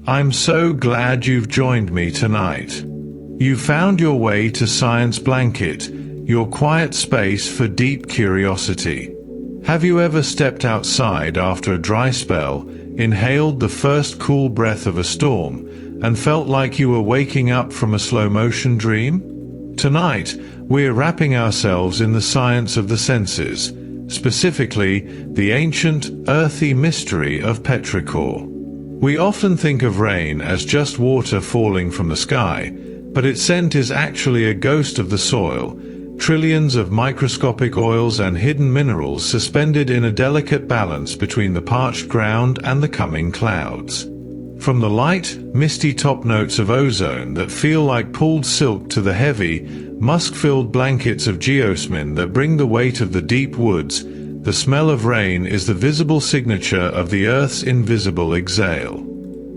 I'm so glad you've joined me tonight. You found your way to Science Blanket, your quiet space for deep curiosity. Have you ever stepped outside after a dry spell, inhaled the first cool breath of a storm, and felt like you were waking up from a slow-motion dream? Tonight, we're wrapping ourselves in the science of the senses, specifically the ancient, earthy mystery of Petrichor. We often think of rain as just water falling from the sky, but its scent is actually a ghost of the soil, trillions of microscopic oils and hidden minerals suspended in a delicate balance between the parched ground and the coming clouds. From the light, misty top notes of ozone that feel like pulled silk to the heavy, musk-filled blankets of geosmin that bring the weight of the deep woods, the smell of rain is the visible signature of the Earth's invisible exhale.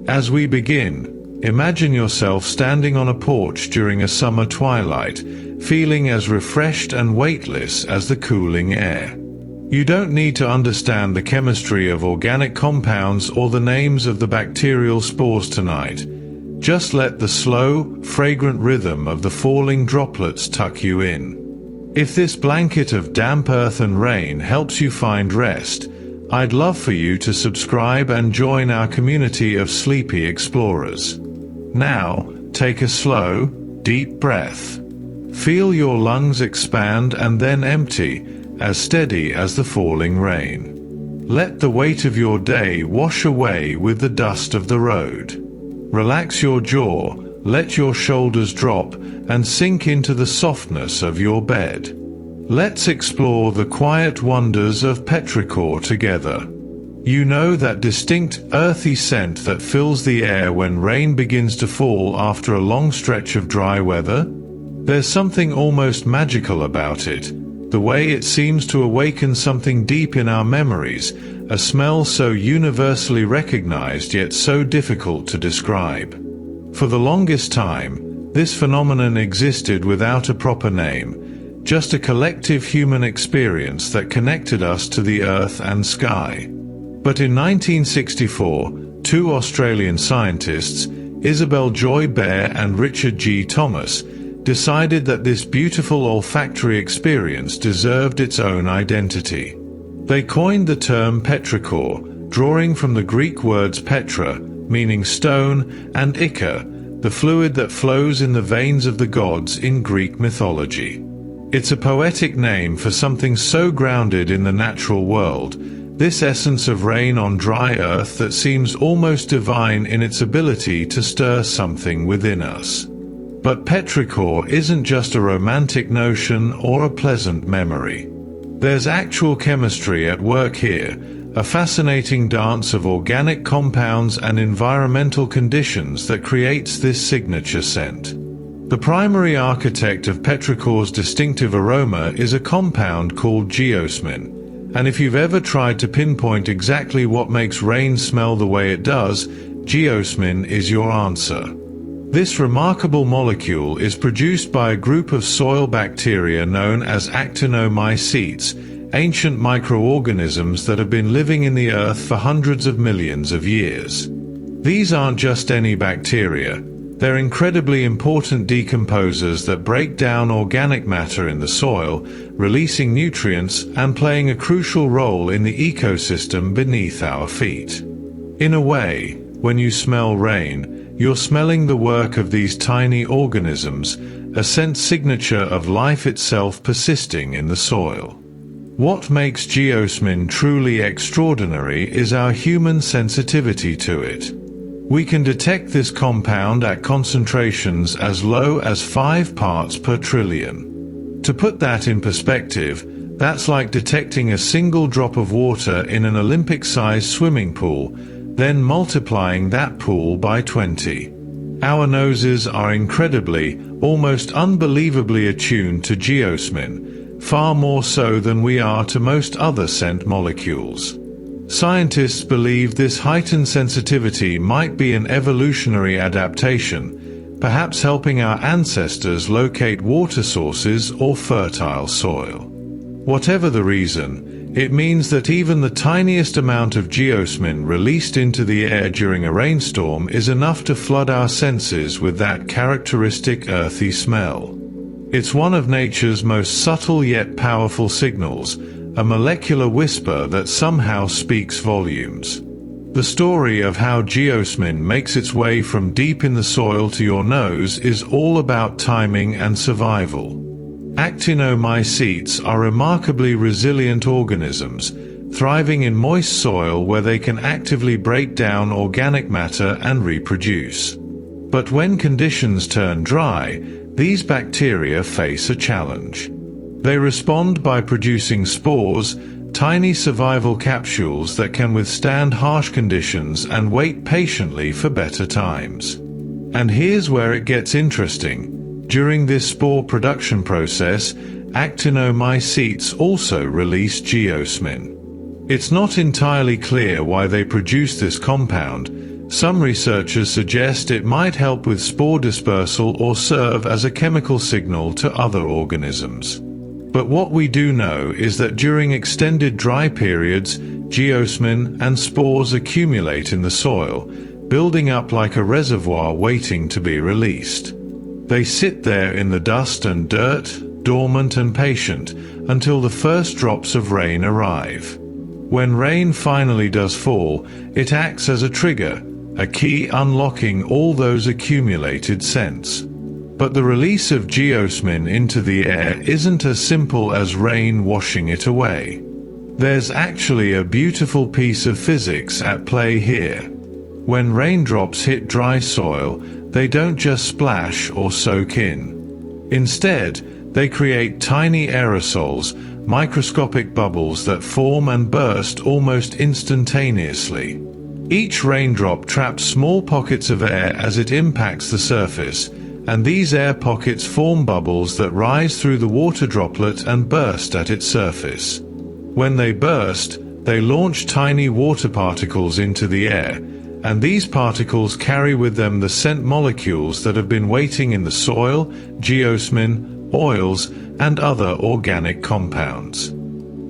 As we begin, imagine yourself standing on a porch during a summer twilight, feeling as refreshed and weightless as the cooling air. You don't need to understand the chemistry of organic compounds or the names of the bacterial spores tonight. Just let the slow, fragrant rhythm of the falling droplets tuck you in. If this blanket of damp earth and rain helps you find rest, I'd love for you to subscribe and join our community of sleepy explorers. Now, take a slow, deep breath. Feel your lungs expand and then empty, as steady as the falling rain. Let the weight of your day wash away with the dust of the road. Relax your jaw, let your shoulders drop, and sink into the softness of your bed. Let's explore the quiet wonders of Petrichor together. You know that distinct earthy scent that fills the air when rain begins to fall after a long stretch of dry weather? There's something almost magical about it, the way it seems to awaken something deep in our memories, a smell so universally recognized yet so difficult to describe. For the longest time, this phenomenon existed without a proper name, just a collective human experience that connected us to the earth and sky. But in 1964, two Australian scientists, Isabel Joy Baer and Richard G. Thomas, decided that this beautiful olfactory experience deserved its own identity. They coined the term Petrichor, drawing from the Greek words petra, meaning stone, and ichor, the fluid that flows in the veins of the gods in Greek mythology. It's a poetic name for something so grounded in the natural world, this essence of rain on dry earth that seems almost divine in its ability to stir something within us. But Petrichor isn't just a romantic notion or a pleasant memory. There's actual chemistry at work here, a fascinating dance of organic compounds and environmental conditions that creates this signature scent. The primary architect of Petrichor's distinctive aroma is a compound called geosmin, and if you've ever tried to pinpoint exactly what makes rain smell the way it does, geosmin is your answer. This remarkable molecule is produced by a group of soil bacteria known as Actinomycetes, ancient microorganisms that have been living in the earth for hundreds of millions of years. These aren't just any bacteria, they're incredibly important decomposers that break down organic matter in the soil, releasing nutrients and playing a crucial role in the ecosystem beneath our feet. In a way, when you smell rain, you're smelling the work of these tiny organisms, a scent signature of life itself persisting in the soil. What makes geosmin truly extraordinary is our human sensitivity to it. We can detect this compound at concentrations as low as 5 parts per trillion. To put that in perspective, that's like detecting a single drop of water in an Olympic-sized swimming pool, then multiplying that pool by 20. Our noses are incredibly, almost unbelievably attuned to geosmin, far more so than we are to most other scent molecules. Scientists believe this heightened sensitivity might be an evolutionary adaptation, perhaps helping our ancestors locate water sources or fertile soil. Whatever the reason, It means that even the tiniest amount of geosmin released into the air during a rainstorm is enough to flood our senses with that characteristic earthy smell. It's one of nature's most subtle yet powerful signals, a molecular whisper that somehow speaks volumes. The story of how geosmin makes its way from deep in the soil to your nose is all about timing and survival. Actinomycetes are remarkably resilient organisms, thriving in moist soil where they can actively break down organic matter and reproduce. But when conditions turn dry, these bacteria face a challenge. They respond by producing spores, tiny survival capsules that can withstand harsh conditions and wait patiently for better times. And here's where it gets interesting. During this spore production process, Actinomycetes also release geosmin. It's not entirely clear why they produce this compound. Some researchers suggest it might help with spore dispersal or serve as a chemical signal to other organisms. But what we do know is that during extended dry periods, geosmin and spores accumulate in the soil, building up like a reservoir waiting to be released. They sit there in the dust and dirt, dormant and patient, until the first drops of rain arrive. When rain finally does fall, it acts as a trigger, a key unlocking all those accumulated scents. But the release of geosmin into the air isn't as simple as rain washing it away. There's actually a beautiful piece of physics at play here. When raindrops hit dry soil, they don't just splash or soak in. Instead, they create tiny aerosols, microscopic bubbles that form and burst almost instantaneously. Each raindrop traps small pockets of air as it impacts the surface, and these air pockets form bubbles that rise through the water droplet and burst at its surface. When they burst, they launch tiny water particles into the air, and these particles carry with them the scent molecules that have been waiting in the soil, geosmin, oils, and other organic compounds.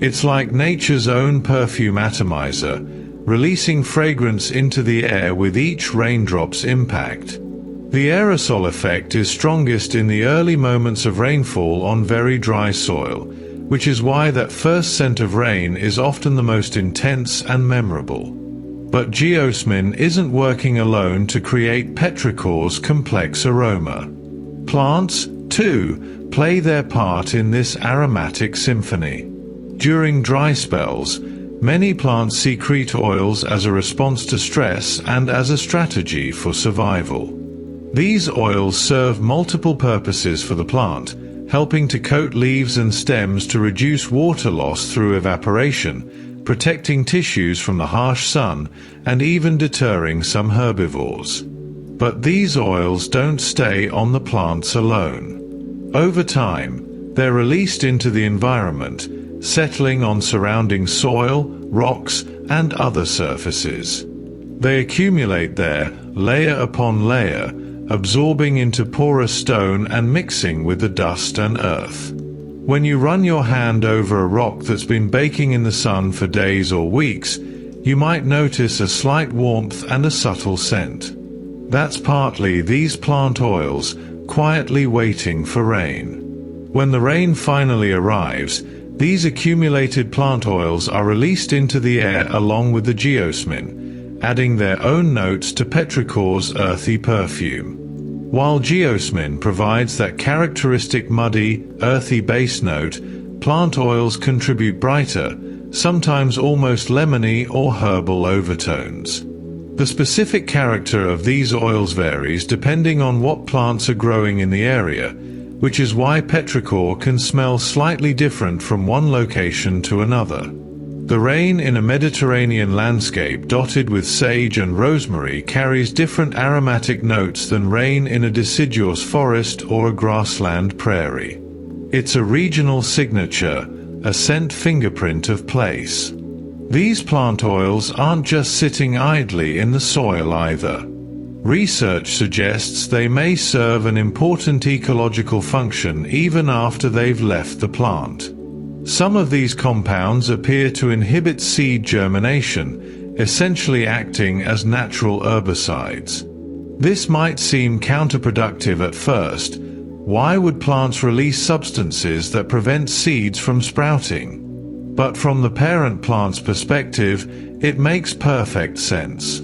It's like nature's own perfume atomizer, releasing fragrance into the air with each raindrop's impact. The aerosol effect is strongest in the early moments of rainfall on very dry soil, which is why that first scent of rain is often the most intense and memorable. But geosmin isn't working alone to create petrichor's complex aroma. Plants, too, play their part in this aromatic symphony. During dry spells, many plants secrete oils as a response to stress and as a strategy for survival. These oils serve multiple purposes for the plant, helping to coat leaves and stems to reduce water loss through evaporation, protecting tissues from the harsh sun, and even deterring some herbivores. But these oils don't stay on the plants alone. Over time, they're released into the environment, settling on surrounding soil, rocks, and other surfaces. They accumulate there, layer upon layer, absorbing into porous stone and mixing with the dust and earth. When you run your hand over a rock that's been baking in the sun for days or weeks, you might notice a slight warmth and a subtle scent. That's partly these plant oils, quietly waiting for rain. When the rain finally arrives, these accumulated plant oils are released into the air along with the geosmin, adding their own notes to petrichor's earthy perfume. While geosmin provides that characteristic muddy, earthy base note, plant oils contribute brighter, sometimes almost lemony or herbal overtones. The specific character of these oils varies depending on what plants are growing in the area, which is why petrichor can smell slightly different from one location to another. The rain in a Mediterranean landscape dotted with sage and rosemary carries different aromatic notes than rain in a deciduous forest or a grassland prairie. It's a regional signature, a scent fingerprint of place. These plant oils aren't just sitting idly in the soil either. Research suggests they may serve an important ecological function even after they've left the plant. Some of these compounds appear to inhibit seed germination, essentially acting as natural herbicides. This might seem counterproductive at first. Why would plants release substances that prevent seeds from sprouting? But from the parent plant's perspective, it makes perfect sense.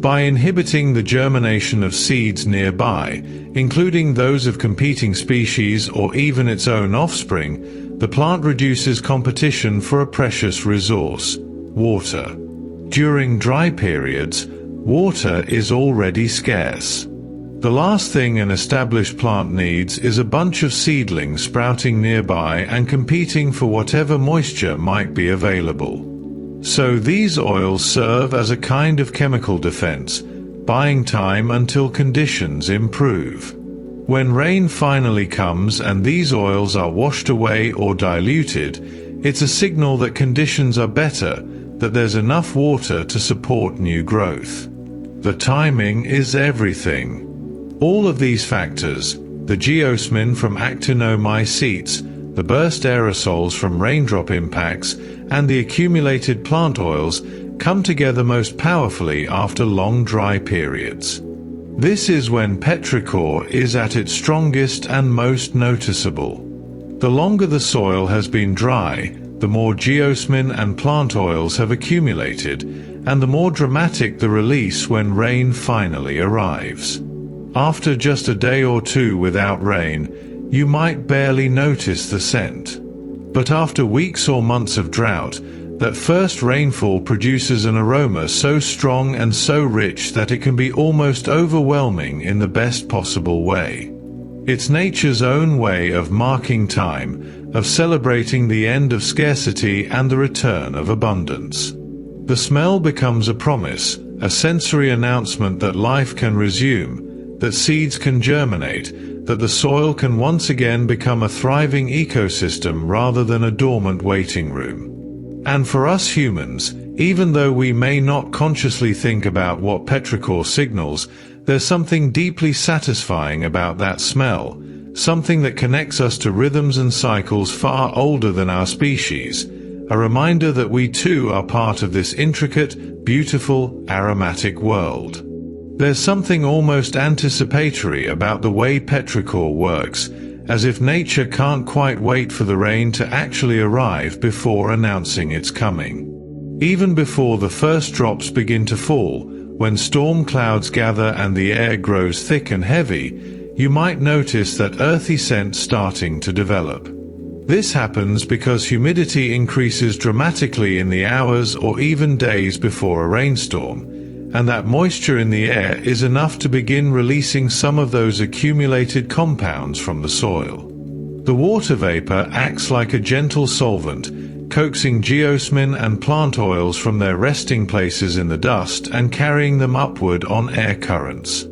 By inhibiting the germination of seeds nearby, including those of competing species or even its own offspring, the plant reduces competition for a precious resource, water. During dry periods, water is already scarce. The last thing an established plant needs is a bunch of seedlings sprouting nearby and competing for whatever moisture might be available. So these oils serve as a kind of chemical defense, buying time until conditions improve. When rain finally comes and these oils are washed away or diluted, it's a signal that conditions are better, that there's enough water to support new growth. The timing is everything. All of these factors, the geosmin from Actinomycetes, the burst aerosols from raindrop impacts, and the accumulated plant oils, come together most powerfully after long dry periods. This is when petrichor is at its strongest and most noticeable. The longer the soil has been dry, the more geosmin and plant oils have accumulated, and the more dramatic the release when rain finally arrives. After just a day or two without rain, you might barely notice the scent. But after weeks or months of drought, that first rainfall produces an aroma so strong and so rich that it can be almost overwhelming in the best possible way. It's nature's own way of marking time, of celebrating the end of scarcity and the return of abundance. The smell becomes a promise, a sensory announcement that life can resume, that seeds can germinate, that the soil can once again become a thriving ecosystem rather than a dormant waiting room. And for us humans, even though we may not consciously think about what petrichor signals, there's something deeply satisfying about that smell, something that connects us to rhythms and cycles far older than our species, a reminder that we too are part of this intricate, beautiful, aromatic world. There's something almost anticipatory about the way petrichor works, as if nature can't quite wait for the rain to actually arrive before announcing its coming. Even before the first drops begin to fall, when storm clouds gather and the air grows thick and heavy, you might notice that earthy scent starting to develop. This happens because humidity increases dramatically in the hours or even days before a rainstorm, and that moisture in the air is enough to begin releasing some of those accumulated compounds from the soil. The water vapor acts like a gentle solvent, coaxing geosmin and plant oils from their resting places in the dust and carrying them upward on air currents.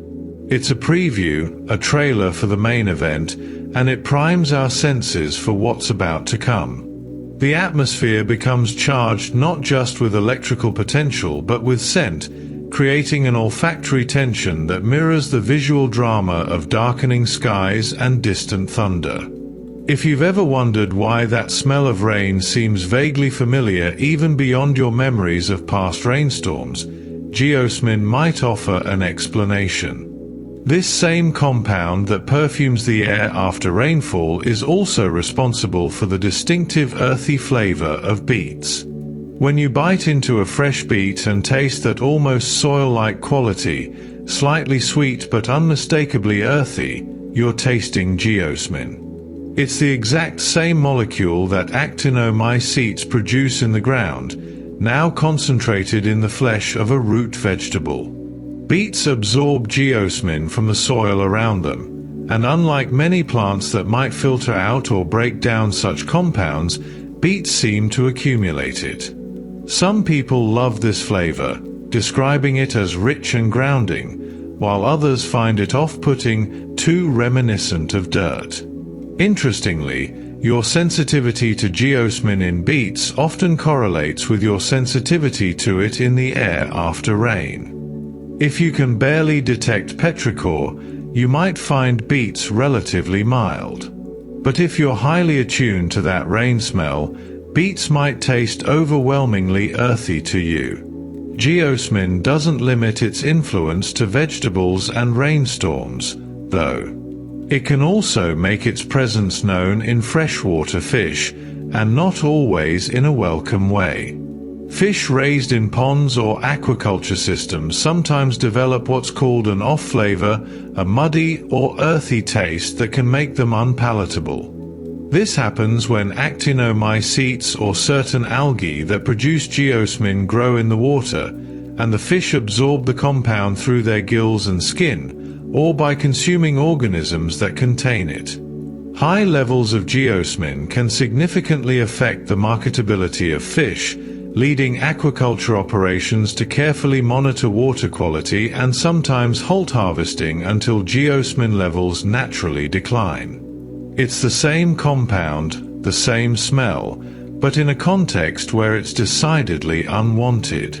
It's a preview, a trailer for the main event, and it primes our senses for what's about to come. The atmosphere becomes charged not just with electrical potential but with scent, creating an olfactory tension that mirrors the visual drama of darkening skies and distant thunder. If you've ever wondered why that smell of rain seems vaguely familiar even beyond your memories of past rainstorms, geosmin might offer an explanation. This same compound that perfumes the air after rainfall is also responsible for the distinctive earthy flavor of beets. When you bite into a fresh beet and taste that almost soil-like quality, slightly sweet but unmistakably earthy, you're tasting geosmin. It's the exact same molecule that Actinomycetes produce in the ground, now concentrated in the flesh of a root vegetable. Beets absorb geosmin from the soil around them, and unlike many plants that might filter out or break down such compounds, beets seem to accumulate it. Some people love this flavor, describing it as rich and grounding, while others find it off-putting, too reminiscent of dirt. Interestingly, your sensitivity to geosmin in beets often correlates with your sensitivity to it in the air after rain. If you can barely detect petrichor, you might find beets relatively mild. But if you're highly attuned to that rain smell, beets might taste overwhelmingly earthy to you. Geosmin doesn't limit its influence to vegetables and rainstorms, though. It can also make its presence known in freshwater fish, and not always in a welcome way. Fish raised in ponds or aquaculture systems sometimes develop what's called an off flavor, a muddy or earthy taste that can make them unpalatable. This happens when Actinomycetes or certain algae that produce geosmin grow in the water, and the fish absorb the compound through their gills and skin, or by consuming organisms that contain it. High levels of geosmin can significantly affect the marketability of fish, leading aquaculture operations to carefully monitor water quality and sometimes halt harvesting until geosmin levels naturally decline. It's the same compound, the same smell, but in a context where it's decidedly unwanted.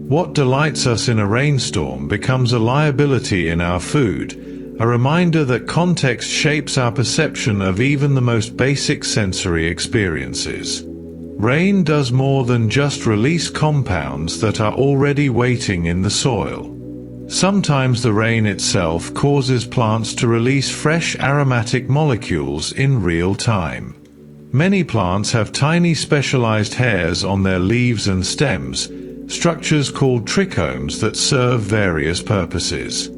What delights us in a rainstorm becomes a liability in our food, a reminder that context shapes our perception of even the most basic sensory experiences. Rain does more than just release compounds that are already waiting in the soil. Sometimes the rain itself causes plants to release fresh aromatic molecules in real time. Many plants have tiny specialized hairs on their leaves and stems, structures called trichomes that serve various purposes.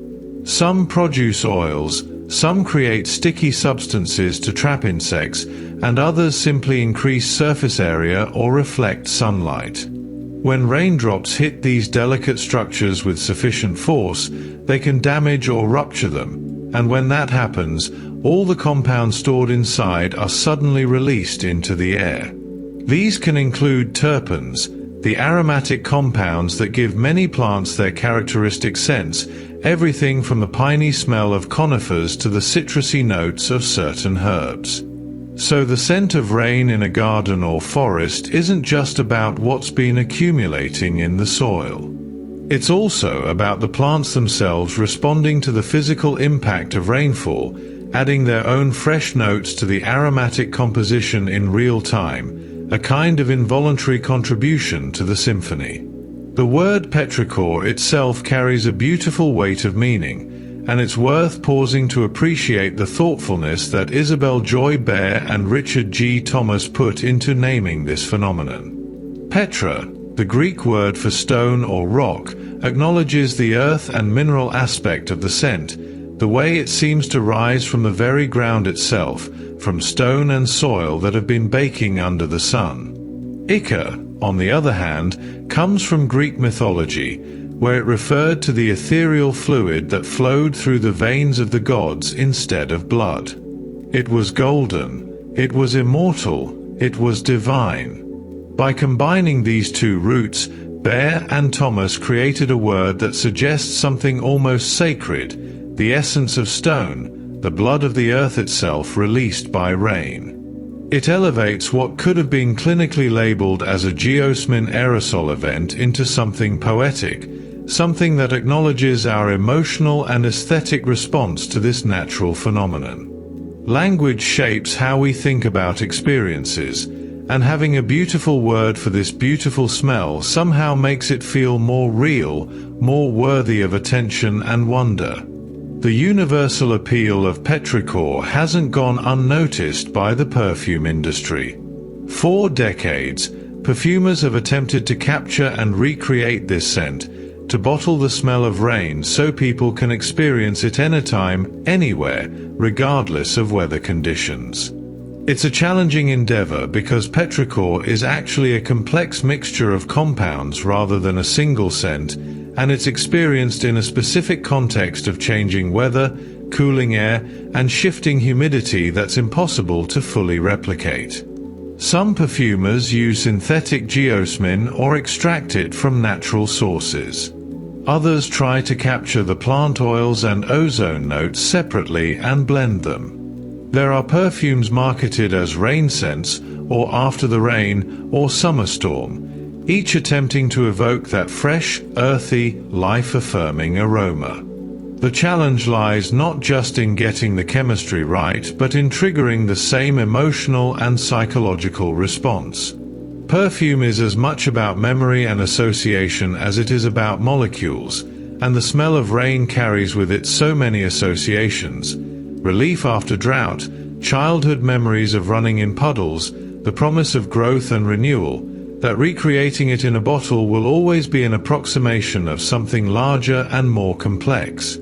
Some produce oils, some create sticky substances to trap insects, and others simply increase surface area or reflect sunlight. When raindrops hit these delicate structures with sufficient force, they can damage or rupture them, and when that happens, all the compounds stored inside are suddenly released into the air. These can include terpenes, the aromatic compounds that give many plants their characteristic scents, everything from the piney smell of conifers to the citrusy notes of certain herbs. So the scent of rain in a garden or forest isn't just about what's been accumulating in the soil. It's also about the plants themselves responding to the physical impact of rainfall, adding their own fresh notes to the aromatic composition in real time, a kind of involuntary contribution to the symphony. The word petrichor itself carries a beautiful weight of meaning, and it's worth pausing to appreciate the thoughtfulness that Isabel Joy Baer and Richard G. Thomas put into naming this phenomenon. Petra, the Greek word for stone or rock, acknowledges the earth and mineral aspect of the scent, the way it seems to rise from the very ground itself, from stone and soil that have been baking under the sun. Ichor, on the other hand, comes from Greek mythology, where it referred to the ethereal fluid that flowed through the veins of the gods instead of blood. It was golden, it was immortal, it was divine. By combining these two roots, Baer and Thomas created a word that suggests something almost sacred, the essence of stone, the blood of the earth itself released by rain. It elevates what could have been clinically labeled as a geosmin aerosol event into something poetic, something that acknowledges our emotional and aesthetic response to this natural phenomenon. Language shapes how we think about experiences, and having a beautiful word for this beautiful smell somehow makes it feel more real, more worthy of attention and wonder. The universal appeal of petrichor hasn't gone unnoticed by the perfume industry. For decades, perfumers have attempted to capture and recreate this scent, to bottle the smell of rain so people can experience it anytime, anywhere, regardless of weather conditions. It's a challenging endeavor because petrichor is actually a complex mixture of compounds rather than a single scent, and it's experienced in a specific context of changing weather, cooling air, and shifting humidity that's impossible to fully replicate. Some perfumers use synthetic geosmin or extract it from natural sources. Others try to capture the plant oils and ozone notes separately and blend them. There are perfumes marketed as rain scents, or after the rain, or summer storm, each attempting to evoke that fresh, earthy, life-affirming aroma. The challenge lies not just in getting the chemistry right, but in triggering the same emotional and psychological response. Perfume is as much about memory and association as it is about molecules, and the smell of rain carries with it so many associations: relief after drought, childhood memories of running in puddles, the promise of growth and renewal, that recreating it in a bottle will always be an approximation of something larger and more complex.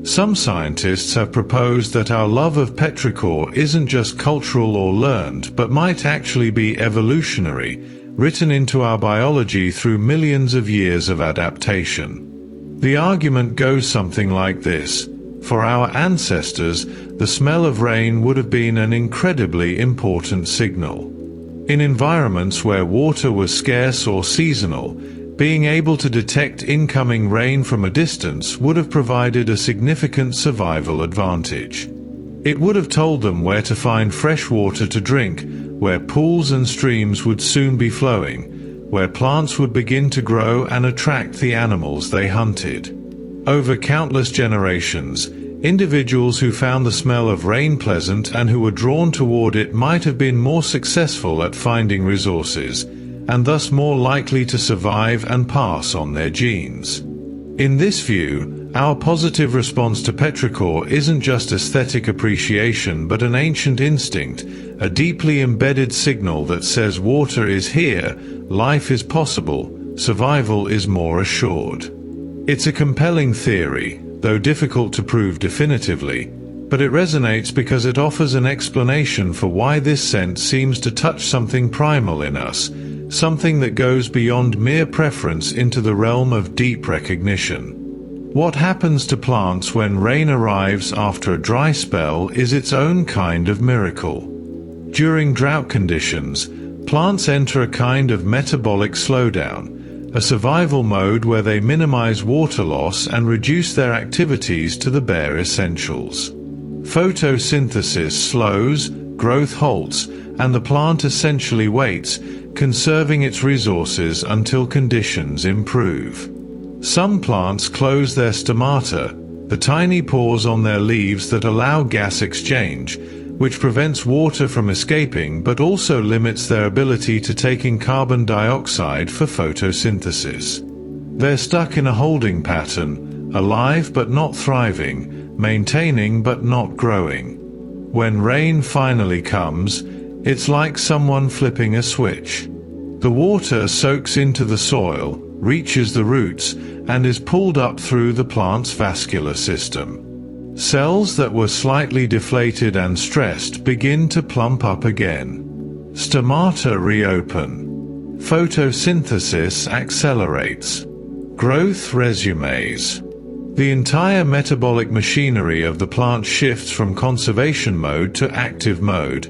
Some scientists have proposed that our love of petrichor isn't just cultural or learned, but might actually be evolutionary, written into our biology through millions of years of adaptation. The argument goes something like this: for our ancestors, the smell of rain would have been an incredibly important signal. In environments where water was scarce or seasonal, being able to detect incoming rain from a distance would have provided a significant survival advantage. It would have told them where to find fresh water to drink, where pools and streams would soon be flowing, where plants would begin to grow and attract the animals they hunted. Over countless generations, individuals who found the smell of rain pleasant and who were drawn toward it might have been more successful at finding resources, and thus more likely to survive and pass on their genes. In this view, our positive response to petrichor isn't just aesthetic appreciation but an ancient instinct, a deeply embedded signal that says water is here, life is possible, survival is more assured. It's a compelling theory, though difficult to prove definitively, but it resonates because it offers an explanation for why this scent seems to touch something primal in us, something that goes beyond mere preference into the realm of deep recognition. What happens to plants when rain arrives after a dry spell is its own kind of miracle. During drought conditions, plants enter a kind of metabolic slowdown, a survival mode where they minimize water loss and reduce their activities to the bare essentials. Photosynthesis slows, growth halts, and the plant essentially waits, conserving its resources until conditions improve. Some plants close their stomata, the tiny pores on their leaves that allow gas exchange, which prevents water from escaping but also limits their ability to take in carbon dioxide for photosynthesis. They're stuck in a holding pattern, alive but not thriving, maintaining but not growing. When rain finally comes, it's like someone flipping a switch. The water soaks into the soil, reaches the roots, and is pulled up through the plant's vascular system. Cells that were slightly deflated and stressed begin to plump up again. Stomata reopen. Photosynthesis accelerates. Growth resumes. The entire metabolic machinery of the plant shifts from conservation mode to active mode,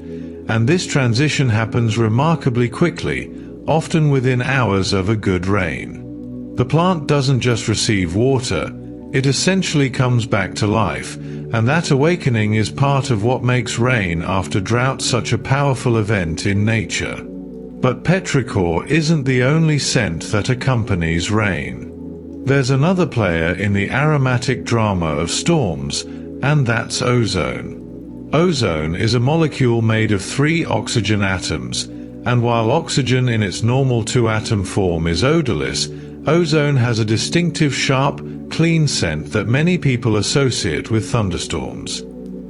and this transition happens remarkably quickly, often within hours of a good rain. The plant doesn't just receive water, it essentially comes back to life, and that awakening is part of what makes rain after drought such a powerful event in nature. But petrichor isn't the only scent that accompanies rain. There's another player in the aromatic drama of storms, and that's ozone. Ozone is a molecule made of 3 oxygen atoms, and while oxygen in its normal 2-atom form is odorless, ozone has a distinctive sharp, clean scent that many people associate with thunderstorms.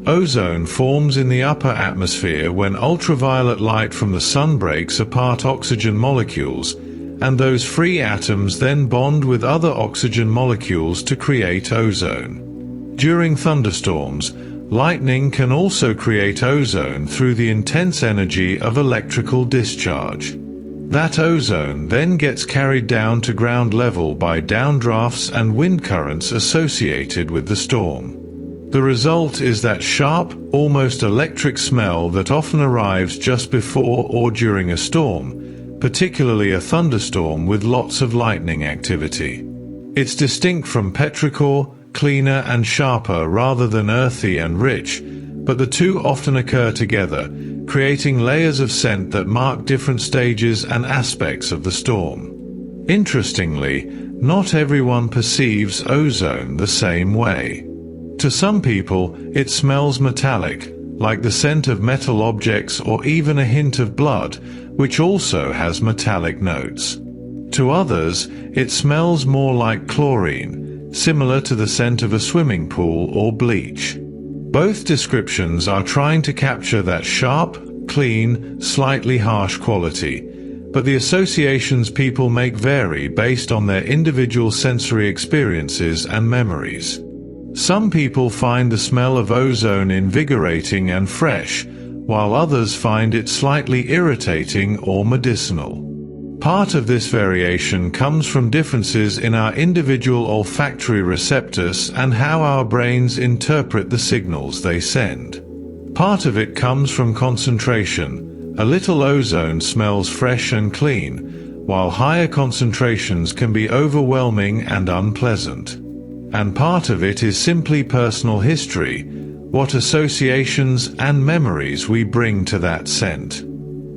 Ozone forms in the upper atmosphere when ultraviolet light from the sun breaks apart oxygen molecules, and those free atoms then bond with other oxygen molecules to create ozone. During thunderstorms, lightning can also create ozone through the intense energy of electrical discharge. That ozone then gets carried down to ground level by downdrafts and wind currents associated with the storm. The result is that sharp, almost electric smell that often arrives just before or during a storm, particularly a thunderstorm with lots of lightning activity. It's distinct from petrichor, cleaner and sharper rather than earthy and rich, but the two often occur together, creating layers of scent that mark different stages and aspects of the storm. Interestingly, not everyone perceives ozone the same way. To some people, it smells metallic, like the scent of metal objects or even a hint of blood, which also has metallic notes. To others, it smells more like chlorine, similar to the scent of a swimming pool or bleach. Both descriptions are trying to capture that sharp, clean, slightly harsh quality, but the associations people make vary based on their individual sensory experiences and memories. Some people find the smell of ozone invigorating and fresh, while others find it slightly irritating or medicinal. Part of this variation comes from differences in our individual olfactory receptors and how our brains interpret the signals they send. Part of it comes from concentration. A little ozone smells fresh and clean, while higher concentrations can be overwhelming and unpleasant. And part of it is simply personal history, what associations and memories we bring to that scent.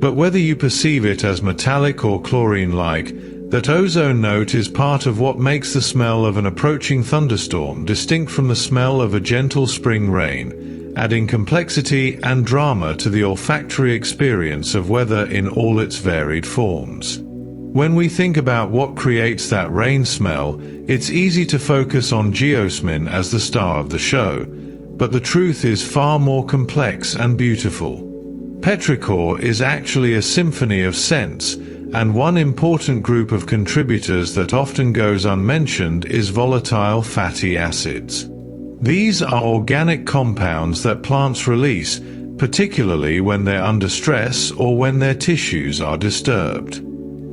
But whether you perceive it as metallic or chlorine-like, that ozone note is part of what makes the smell of an approaching thunderstorm distinct from the smell of a gentle spring rain, adding complexity and drama to the olfactory experience of weather in all its varied forms. When we think about what creates that rain smell, it's easy to focus on geosmin as the star of the show, but the truth is far more complex and beautiful. Petrichor is actually a symphony of scents, and one important group of contributors that often goes unmentioned is volatile fatty acids. These are organic compounds that plants release, particularly when they're under stress or when their tissues are disturbed.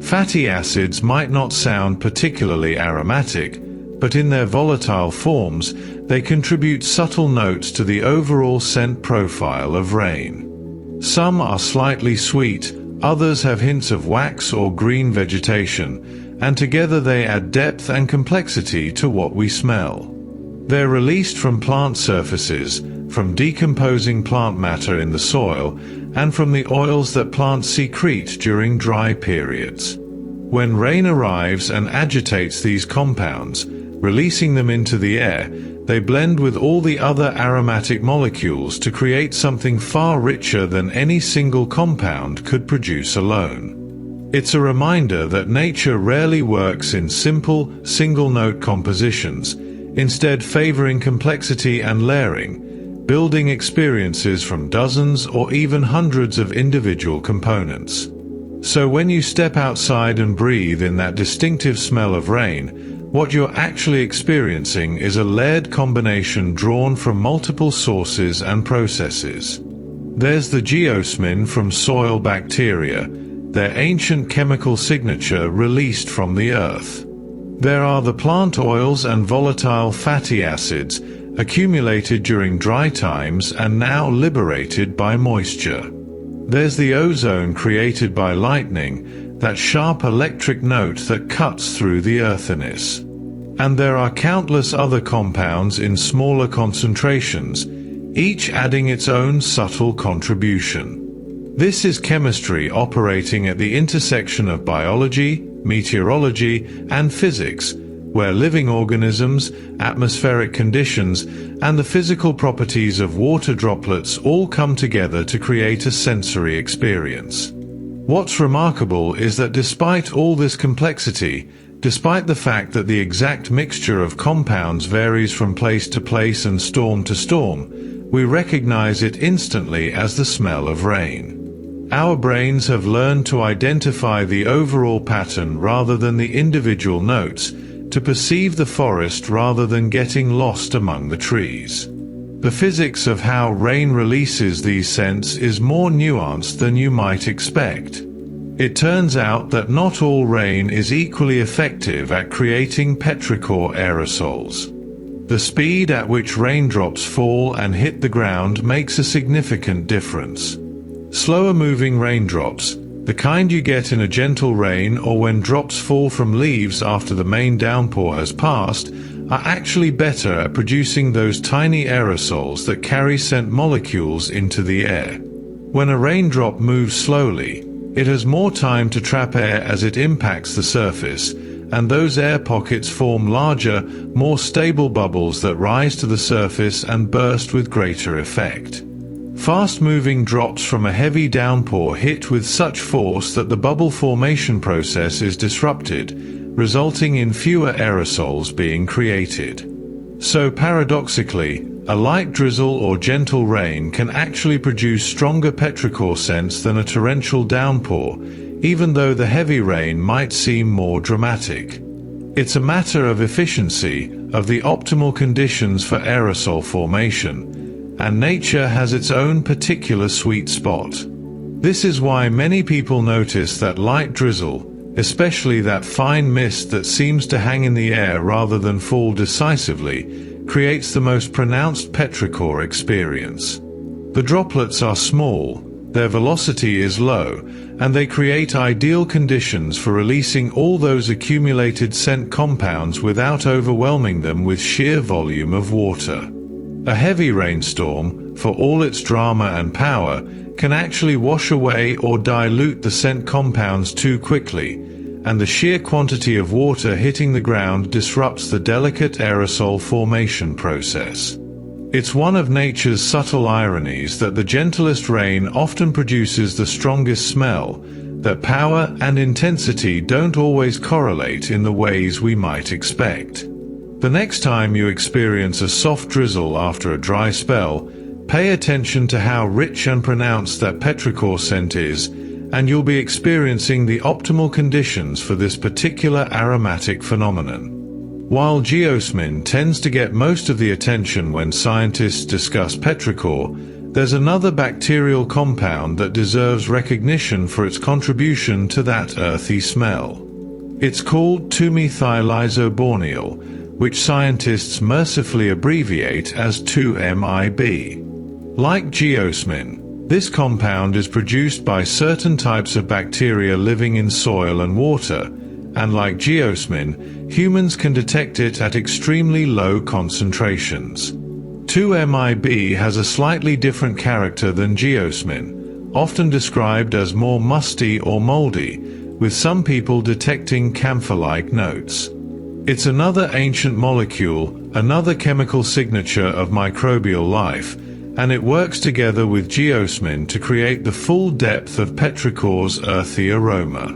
Fatty acids might not sound particularly aromatic, but in their volatile forms, they contribute subtle notes to the overall scent profile of rain. Some are slightly sweet, others have hints of wax or green vegetation, and together they add depth and complexity to what we smell. They're released from plant surfaces, from decomposing plant matter in the soil, and from the oils that plants secrete during dry periods. When rain arrives and agitates these compounds, releasing them into the air, they blend with all the other aromatic molecules to create something far richer than any single compound could produce alone. It's a reminder that nature rarely works in simple, single-note compositions, instead favoring complexity and layering, building experiences from dozens or even hundreds of individual components. So when you step outside and breathe in that distinctive smell of rain, what you're actually experiencing is a layered combination drawn from multiple sources and processes. There's the geosmin from soil bacteria, their ancient chemical signature released from the earth. There are the plant oils and volatile fatty acids, accumulated during dry times and now liberated by moisture. There's the ozone created by lightning, that sharp electric note that cuts through the earthiness. And there are countless other compounds in smaller concentrations, each adding its own subtle contribution. This is chemistry operating at the intersection of biology, meteorology, and physics, where living organisms, atmospheric conditions, and the physical properties of water droplets all come together to create a sensory experience. What's remarkable is that despite all this complexity, despite the fact that the exact mixture of compounds varies from place to place and storm to storm, we recognize it instantly as the smell of rain. Our brains have learned to identify the overall pattern rather than the individual notes, to perceive the forest rather than getting lost among the trees. The physics of how rain releases these scents is more nuanced than you might expect. It turns out that not all rain is equally effective at creating petrichor aerosols. The speed at which raindrops fall and hit the ground makes a significant difference. Slower-moving raindrops, the kind you get in a gentle rain or when drops fall from leaves after the main downpour has passed, are actually better at producing those tiny aerosols that carry scent molecules into the air. When a raindrop moves slowly, it has more time to trap air as it impacts the surface, and those air pockets form larger, more stable bubbles that rise to the surface and burst with greater effect. Fast-moving drops from a heavy downpour hit with such force that the bubble formation process is disrupted, resulting in fewer aerosols being created. So paradoxically, a light drizzle or gentle rain can actually produce stronger petrichor scents than a torrential downpour, even though the heavy rain might seem more dramatic. It's a matter of efficiency, of the optimal conditions for aerosol formation, and nature has its own particular sweet spot. This is why many people notice that light drizzle, especially that fine mist that seems to hang in the air rather than fall decisively, creates the most pronounced petrichor experience. The droplets are small, their velocity is low, and they create ideal conditions for releasing all those accumulated scent compounds without overwhelming them with sheer volume of water. A heavy rainstorm, for all its drama and power, can actually wash away or dilute the scent compounds too quickly, and the sheer quantity of water hitting the ground disrupts the delicate aerosol formation process. It's one of nature's subtle ironies that the gentlest rain often produces the strongest smell, that power and intensity don't always correlate in the ways we might expect. The next time you experience a soft drizzle after a dry spell, pay attention to how rich and pronounced that petrichor scent is, and you'll be experiencing the optimal conditions for this particular aromatic phenomenon. While geosmin tends to get most of the attention when scientists discuss petrichor, there's another bacterial compound that deserves recognition for its contribution to that earthy smell. It's called 2-methylisoborneol, which scientists mercifully abbreviate as 2-MIB. Like geosmin, this compound is produced by certain types of bacteria living in soil and water, and like geosmin, humans can detect it at extremely low concentrations. 2-MIB has a slightly different character than geosmin, often described as more musty or moldy, with some people detecting camphor-like notes. It's another ancient molecule, another chemical signature of microbial life, and it works together with geosmin to create the full depth of petrichor's earthy aroma.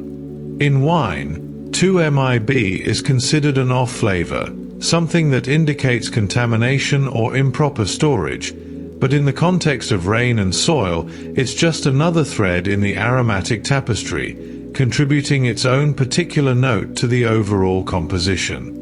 In wine, 2-MIB is considered an off flavor, something that indicates contamination or improper storage, but in the context of rain and soil, it's just another thread in the aromatic tapestry, contributing its own particular note to the overall composition.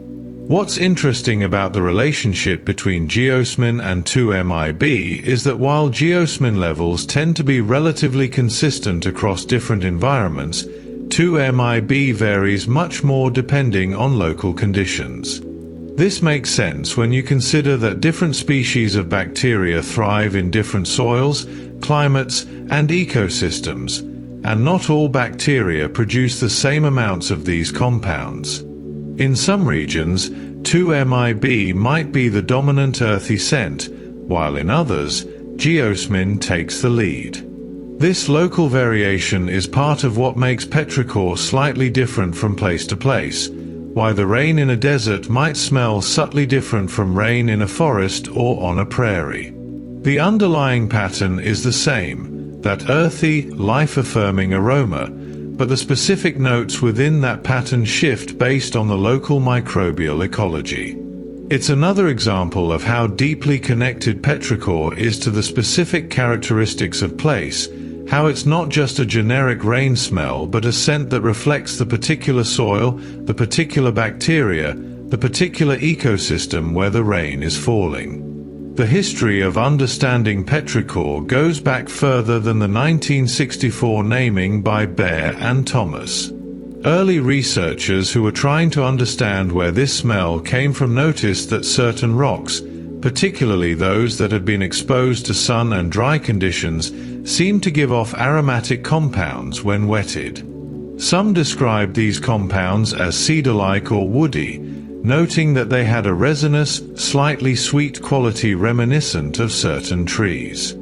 What's interesting about the relationship between geosmin and 2-MIB is that while geosmin levels tend to be relatively consistent across different environments, 2-MIB varies much more depending on local conditions. This makes sense when you consider that different species of bacteria thrive in different soils, climates, and ecosystems, and not all bacteria produce the same amounts of these compounds. In some regions, 2-MIB might be the dominant earthy scent, while in others, geosmin takes the lead. This local variation is part of what makes petrichor slightly different from place to place, why the rain in a desert might smell subtly different from rain in a forest or on a prairie. The underlying pattern is the same, that earthy, life-affirming aroma, but the specific notes within that pattern shift based on the local microbial ecology. It's another example of how deeply connected petrichor is to the specific characteristics of place, how it's not just a generic rain smell but a scent that reflects the particular soil, the particular bacteria, the particular ecosystem where the rain is falling. The history of understanding petrichor goes back further than the 1964 naming by Baer and Thomas. Early researchers who were trying to understand where this smell came from noticed that certain rocks, particularly those that had been exposed to sun and dry conditions, seemed to give off aromatic compounds when wetted. Some described these compounds as cedar-like or woody, noting that they had a resinous, slightly sweet quality reminiscent of certain trees.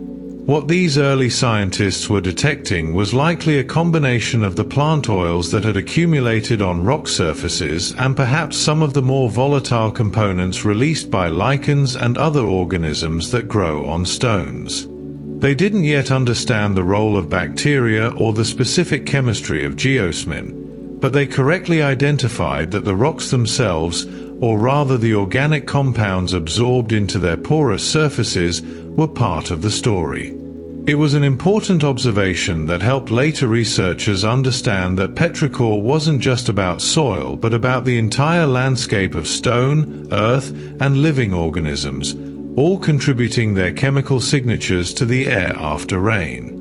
What these early scientists were detecting was likely a combination of the plant oils that had accumulated on rock surfaces and perhaps some of the more volatile components released by lichens and other organisms that grow on stones. They didn't yet understand the role of bacteria or the specific chemistry of geosmin, but they correctly identified that the rocks themselves, or rather the organic compounds absorbed into their porous surfaces, were part of the story. It was an important observation that helped later researchers understand that Petrichor wasn't just about soil but about the entire landscape of stone, earth, and living organisms, all contributing their chemical signatures to the air after rain.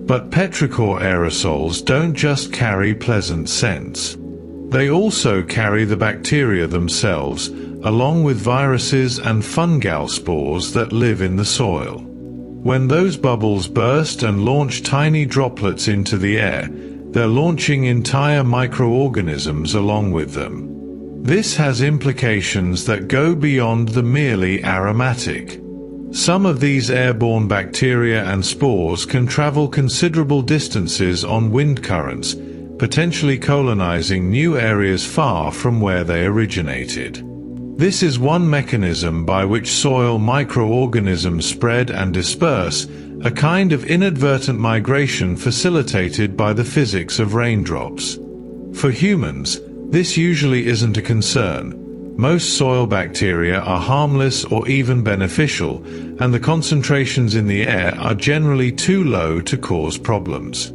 But Petrichor aerosols don't just carry pleasant scents. They also carry the bacteria themselves, along with viruses and fungal spores that live in the soil. When those bubbles burst and launch tiny droplets into the air, they're launching entire microorganisms along with them. This has implications that go beyond the merely aromatic. Some of these airborne bacteria and spores can travel considerable distances on wind currents, potentially colonizing new areas far from where they originated. This is one mechanism by which soil microorganisms spread and disperse, a kind of inadvertent migration facilitated by the physics of raindrops. For humans, this usually isn't a concern. Most soil bacteria are harmless or even beneficial, and the concentrations in the air are generally too low to cause problems.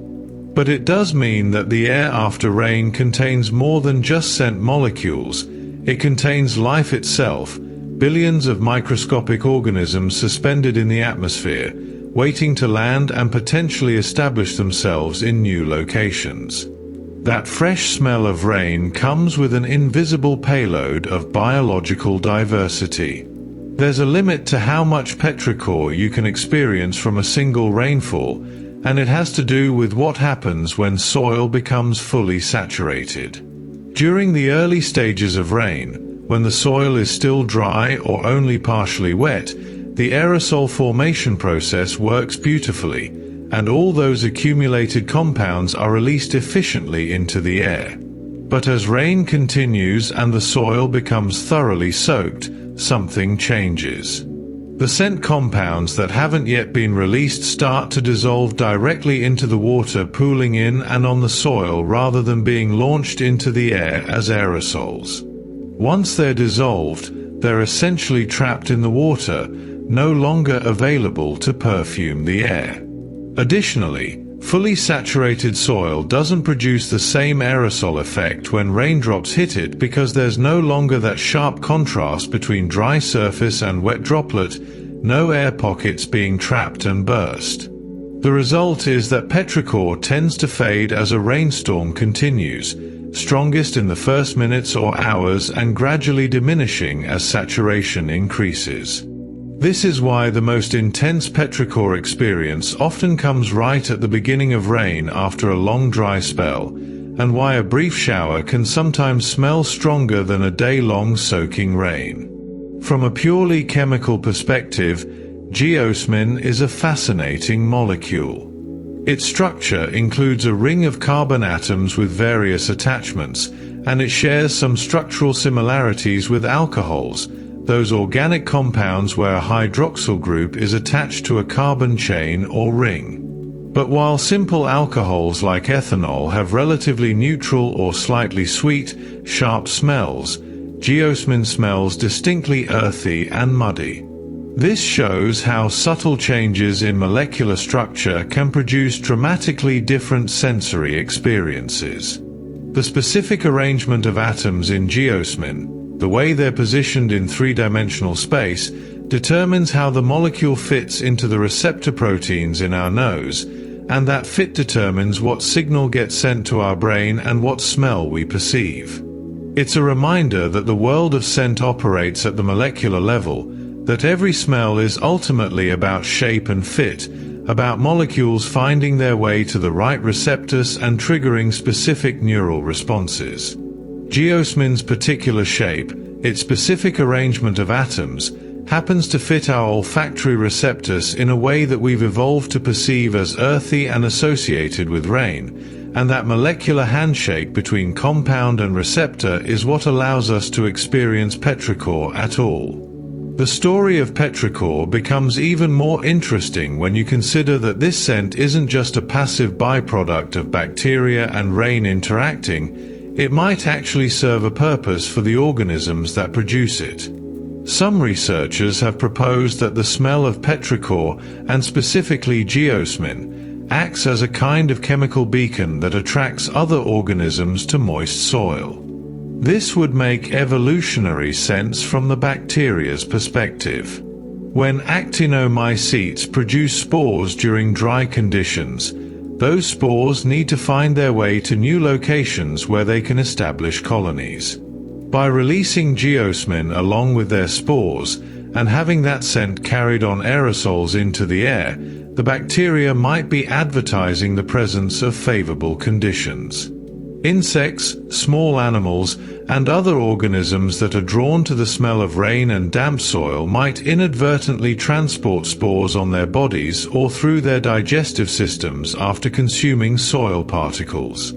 But it does mean that the air after rain contains more than just scent molecules. It contains life itself, billions of microscopic organisms suspended in the atmosphere, waiting to land and potentially establish themselves in new locations. That fresh smell of rain comes with an invisible payload of biological diversity. There's a limit to how much petrichor you can experience from a single rainfall, and it has to do with what happens when soil becomes fully saturated. During the early stages of rain, when the soil is still dry or only partially wet, the aerosol formation process works beautifully, and all those accumulated compounds are released efficiently into the air. But as rain continues and the soil becomes thoroughly soaked, something changes. The scent compounds that haven't yet been released start to dissolve directly into the water pooling in and on the soil rather than being launched into the air as aerosols. Once they're dissolved, they're essentially trapped in the water, no longer available to perfume the air. Additionally, fully saturated soil doesn't produce the same aerosol effect when raindrops hit it because there's no longer that sharp contrast between dry surface and wet droplet, no air pockets being trapped and burst. The result is that petrichor tends to fade as a rainstorm continues, strongest in the first minutes or hours and gradually diminishing as saturation increases. This is why the most intense petrichor experience often comes right at the beginning of rain after a long dry spell, and why a brief shower can sometimes smell stronger than a day-long soaking rain. From a purely chemical perspective, geosmin is a fascinating molecule. Its structure includes a ring of carbon atoms with various attachments, and it shares some structural similarities with alcohols, those organic compounds where a hydroxyl group is attached to a carbon chain or ring. But while simple alcohols like ethanol have relatively neutral or slightly sweet, sharp smells, geosmin smells distinctly earthy and muddy. This shows how subtle changes in molecular structure can produce dramatically different sensory experiences. The specific arrangement of atoms in geosmin, the way they're positioned in three-dimensional space, determines how the molecule fits into the receptor proteins in our nose, and that fit determines what signal gets sent to our brain and what smell we perceive. It's a reminder that the world of scent operates at the molecular level, that every smell is ultimately about shape and fit, about molecules finding their way to the right receptors and triggering specific neural responses. Geosmin's particular shape, its specific arrangement of atoms, happens to fit our olfactory receptors in a way that we've evolved to perceive as earthy and associated with rain, and that molecular handshake between compound and receptor is what allows us to experience petrichor at all. The story of Petrichor becomes even more interesting when you consider that this scent isn't just a passive byproduct of bacteria and rain interacting, it might actually serve a purpose for the organisms that produce it. Some researchers have proposed that the smell of petrichor, and specifically geosmin, acts as a kind of chemical beacon that attracts other organisms to moist soil. This would make evolutionary sense from the bacteria's perspective. When Actinomycetes produce spores during dry conditions, those spores need to find their way to new locations where they can establish colonies. By releasing geosmin along with their spores, and having that scent carried on aerosols into the air, the bacteria might be advertising the presence of favorable conditions. Insects, small animals, and other organisms that are drawn to the smell of rain and damp soil might inadvertently transport spores on their bodies or through their digestive systems after consuming soil particles.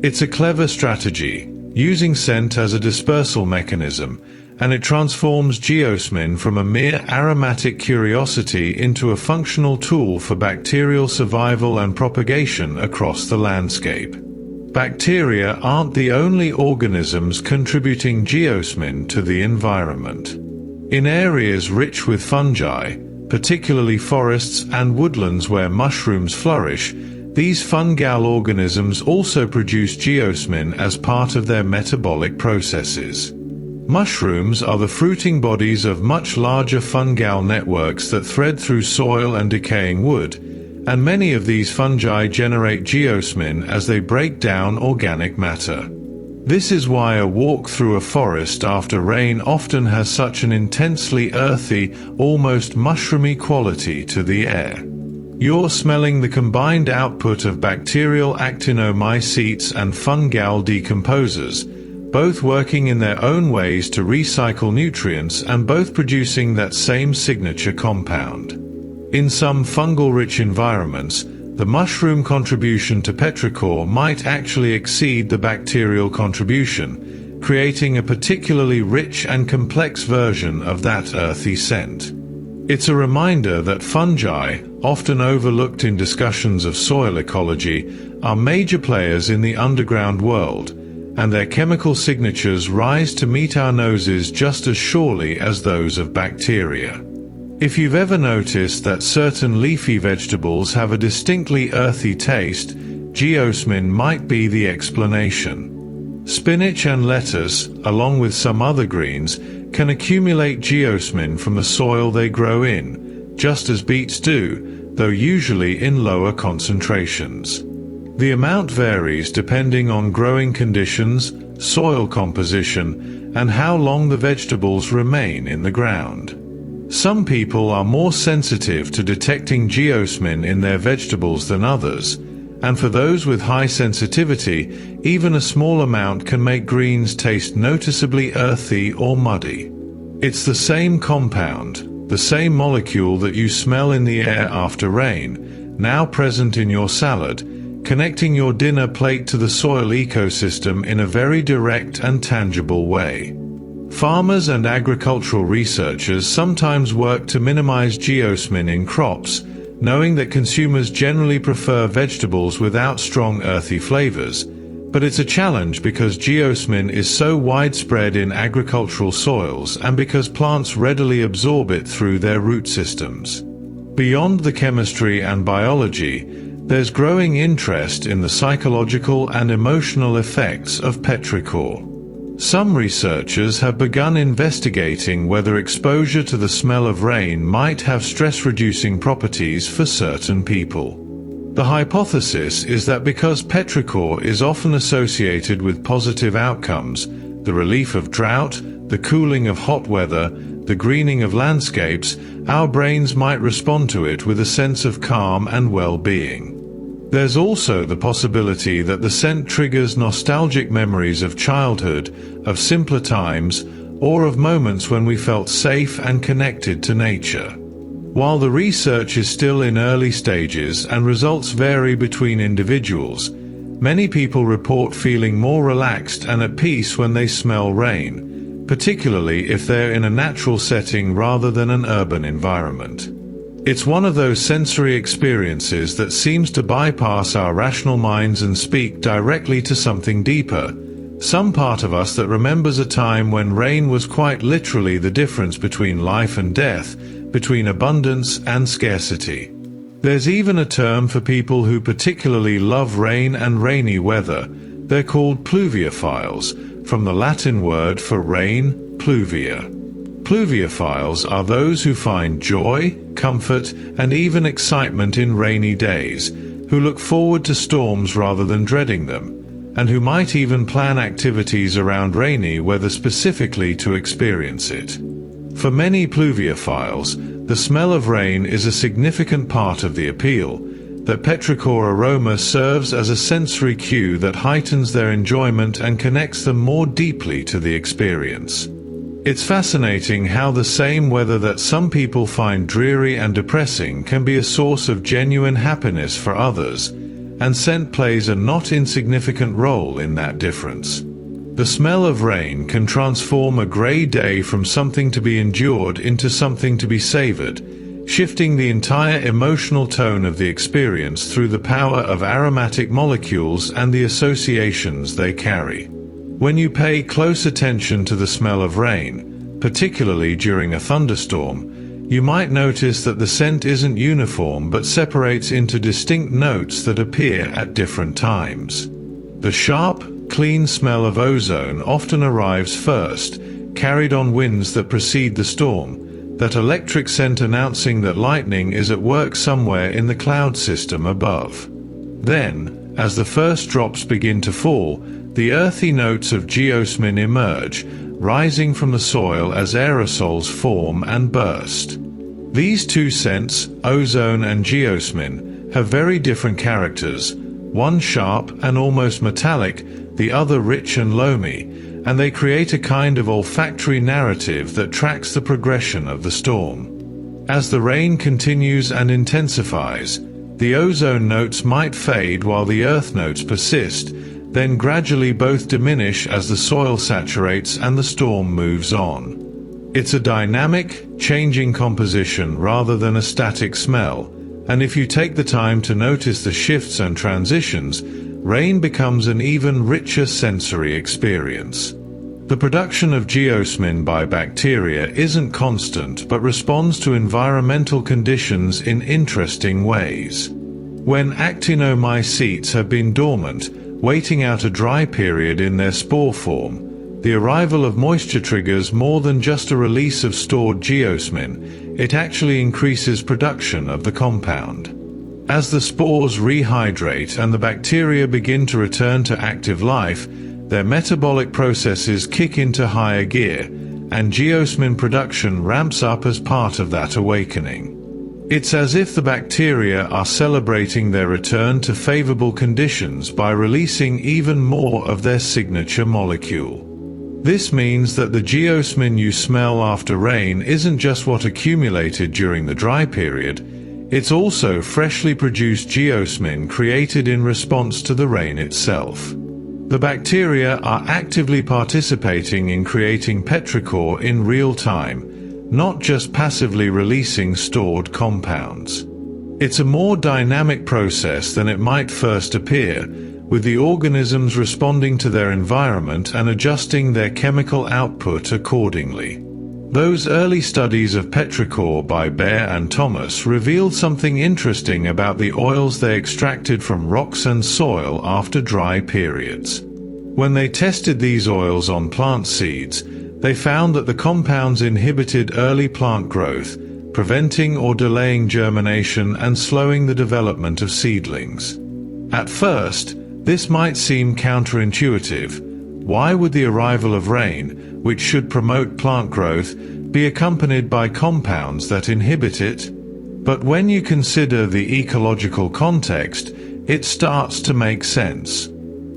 It's a clever strategy, using scent as a dispersal mechanism, and it transforms geosmin from a mere aromatic curiosity into a functional tool for bacterial survival and propagation across the landscape. Bacteria aren't the only organisms contributing geosmin to the environment. In areas rich with fungi, particularly forests and woodlands where mushrooms flourish, these fungal organisms also produce geosmin as part of their metabolic processes. Mushrooms are the fruiting bodies of much larger fungal networks that thread through soil and decaying wood, and many of these fungi generate geosmin as they break down organic matter. This is why a walk through a forest after rain often has such an intensely earthy, almost mushroomy quality to the air. You're smelling the combined output of bacterial actinomycetes and fungal decomposers, both working in their own ways to recycle nutrients and both producing that same signature compound. In some fungal-rich environments, the mushroom contribution to petrichor might actually exceed the bacterial contribution, creating a particularly rich and complex version of that earthy scent. It's a reminder that fungi, often overlooked in discussions of soil ecology, are major players in the underground world, and their chemical signatures rise to meet our noses just as surely as those of bacteria. If you've ever noticed that certain leafy vegetables have a distinctly earthy taste, geosmin might be the explanation. Spinach and lettuce, along with some other greens, can accumulate geosmin from the soil they grow in, just as beets do, though usually in lower concentrations. The amount varies depending on growing conditions, soil composition, and how long the vegetables remain in the ground. Some people are more sensitive to detecting geosmin in their vegetables than others, and for those with high sensitivity, even a small amount can make greens taste noticeably earthy or muddy. It's the same compound, the same molecule that you smell in the air after rain, now present in your salad, connecting your dinner plate to the soil ecosystem in a very direct and tangible way. Farmers and agricultural researchers sometimes work to minimize geosmin in crops, knowing that consumers generally prefer vegetables without strong earthy flavors, but it's a challenge because geosmin is so widespread in agricultural soils and because plants readily absorb it through their root systems. Beyond the chemistry and biology, there's growing interest in the psychological and emotional effects of petrichor. Some researchers have begun investigating whether exposure to the smell of rain might have stress-reducing properties for certain people. The hypothesis is that because petrichor is often associated with positive outcomes, the relief of drought, the cooling of hot weather, the greening of landscapes, our brains might respond to it with a sense of calm and well-being. There's also the possibility that the scent triggers nostalgic memories of childhood, of simpler times, or of moments when we felt safe and connected to nature. While the research is still in early stages and results vary between individuals, many people report feeling more relaxed and at peace when they smell rain, particularly if they're in a natural setting rather than an urban environment. It's one of those sensory experiences that seems to bypass our rational minds and speak directly to something deeper, some part of us that remembers a time when rain was quite literally the difference between life and death, between abundance and scarcity. There's even a term for people who particularly love rain and rainy weather. They're called pluviophiles, from the Latin word for rain, pluvia. Pluviophiles are those who find joy, comfort, and even excitement in rainy days, who look forward to storms rather than dreading them, and who might even plan activities around rainy weather specifically to experience it. For many pluviophiles, the smell of rain is a significant part of the appeal. The Petrichor aroma serves as a sensory cue that heightens their enjoyment and connects them more deeply to the experience. It's fascinating how the same weather that some people find dreary and depressing can be a source of genuine happiness for others, and scent plays a not insignificant role in that difference. The smell of rain can transform a grey day from something to be endured into something to be savoured, shifting the entire emotional tone of the experience through the power of aromatic molecules and the associations they carry. When you pay close attention to the smell of rain, particularly during a thunderstorm, you might notice that the scent isn't uniform but separates into distinct notes that appear at different times. The sharp, clean smell of ozone often arrives first, carried on winds that precede the storm, that electric scent announcing that lightning is at work somewhere in the cloud system above. Then, as the first drops begin to fall, the earthy notes of geosmin emerge, rising from the soil as aerosols form and burst. These two scents, ozone and geosmin, have very different characters, one sharp and almost metallic, the other rich and loamy, and they create a kind of olfactory narrative that tracks the progression of the storm. As the rain continues and intensifies, the ozone notes might fade while the earth notes persist, then gradually both diminish as the soil saturates and the storm moves on. It's a dynamic, changing composition rather than a static smell, and if you take the time to notice the shifts and transitions, rain becomes an even richer sensory experience. The production of geosmin by bacteria isn't constant but responds to environmental conditions in interesting ways. When Actinomycetes have been dormant, waiting out a dry period in their spore form, the arrival of moisture triggers more than just a release of stored geosmin, it actually increases production of the compound. As the spores rehydrate and the bacteria begin to return to active life, their metabolic processes kick into higher gear, and geosmin production ramps up as part of that awakening. It's as if the bacteria are celebrating their return to favorable conditions by releasing even more of their signature molecule. This means that the geosmin you smell after rain isn't just what accumulated during the dry period, it's also freshly produced geosmin created in response to the rain itself. The bacteria are actively participating in creating petrichor in real time, not just passively releasing stored compounds. It's a more dynamic process than it might first appear, with the organisms responding to their environment and adjusting their chemical output accordingly. Those early studies of petrichor by Baer and Thomas revealed something interesting about the oils they extracted from rocks and soil after dry periods. When they tested these oils on plant seeds, they found that the compounds inhibited early plant growth, preventing or delaying germination and slowing the development of seedlings. At first, this might seem counterintuitive. Why would the arrival of rain, which should promote plant growth, be accompanied by compounds that inhibit it? But when you consider the ecological context, it starts to make sense.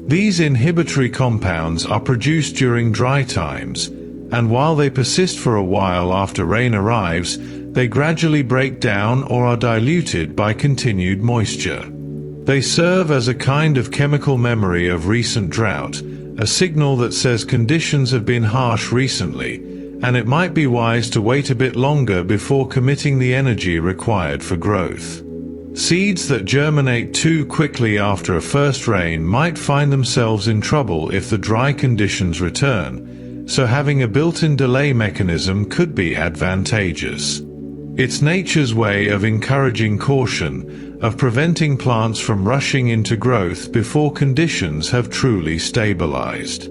These inhibitory compounds are produced during dry times, and while they persist for a while after rain arrives, they gradually break down or are diluted by continued moisture. They serve as a kind of chemical memory of recent drought, a signal that says conditions have been harsh recently, and it might be wise to wait a bit longer before committing the energy required for growth. Seeds that germinate too quickly after a first rain might find themselves in trouble if the dry conditions return, so having a built-in delay mechanism could be advantageous. It's nature's way of encouraging caution, of preventing plants from rushing into growth before conditions have truly stabilized.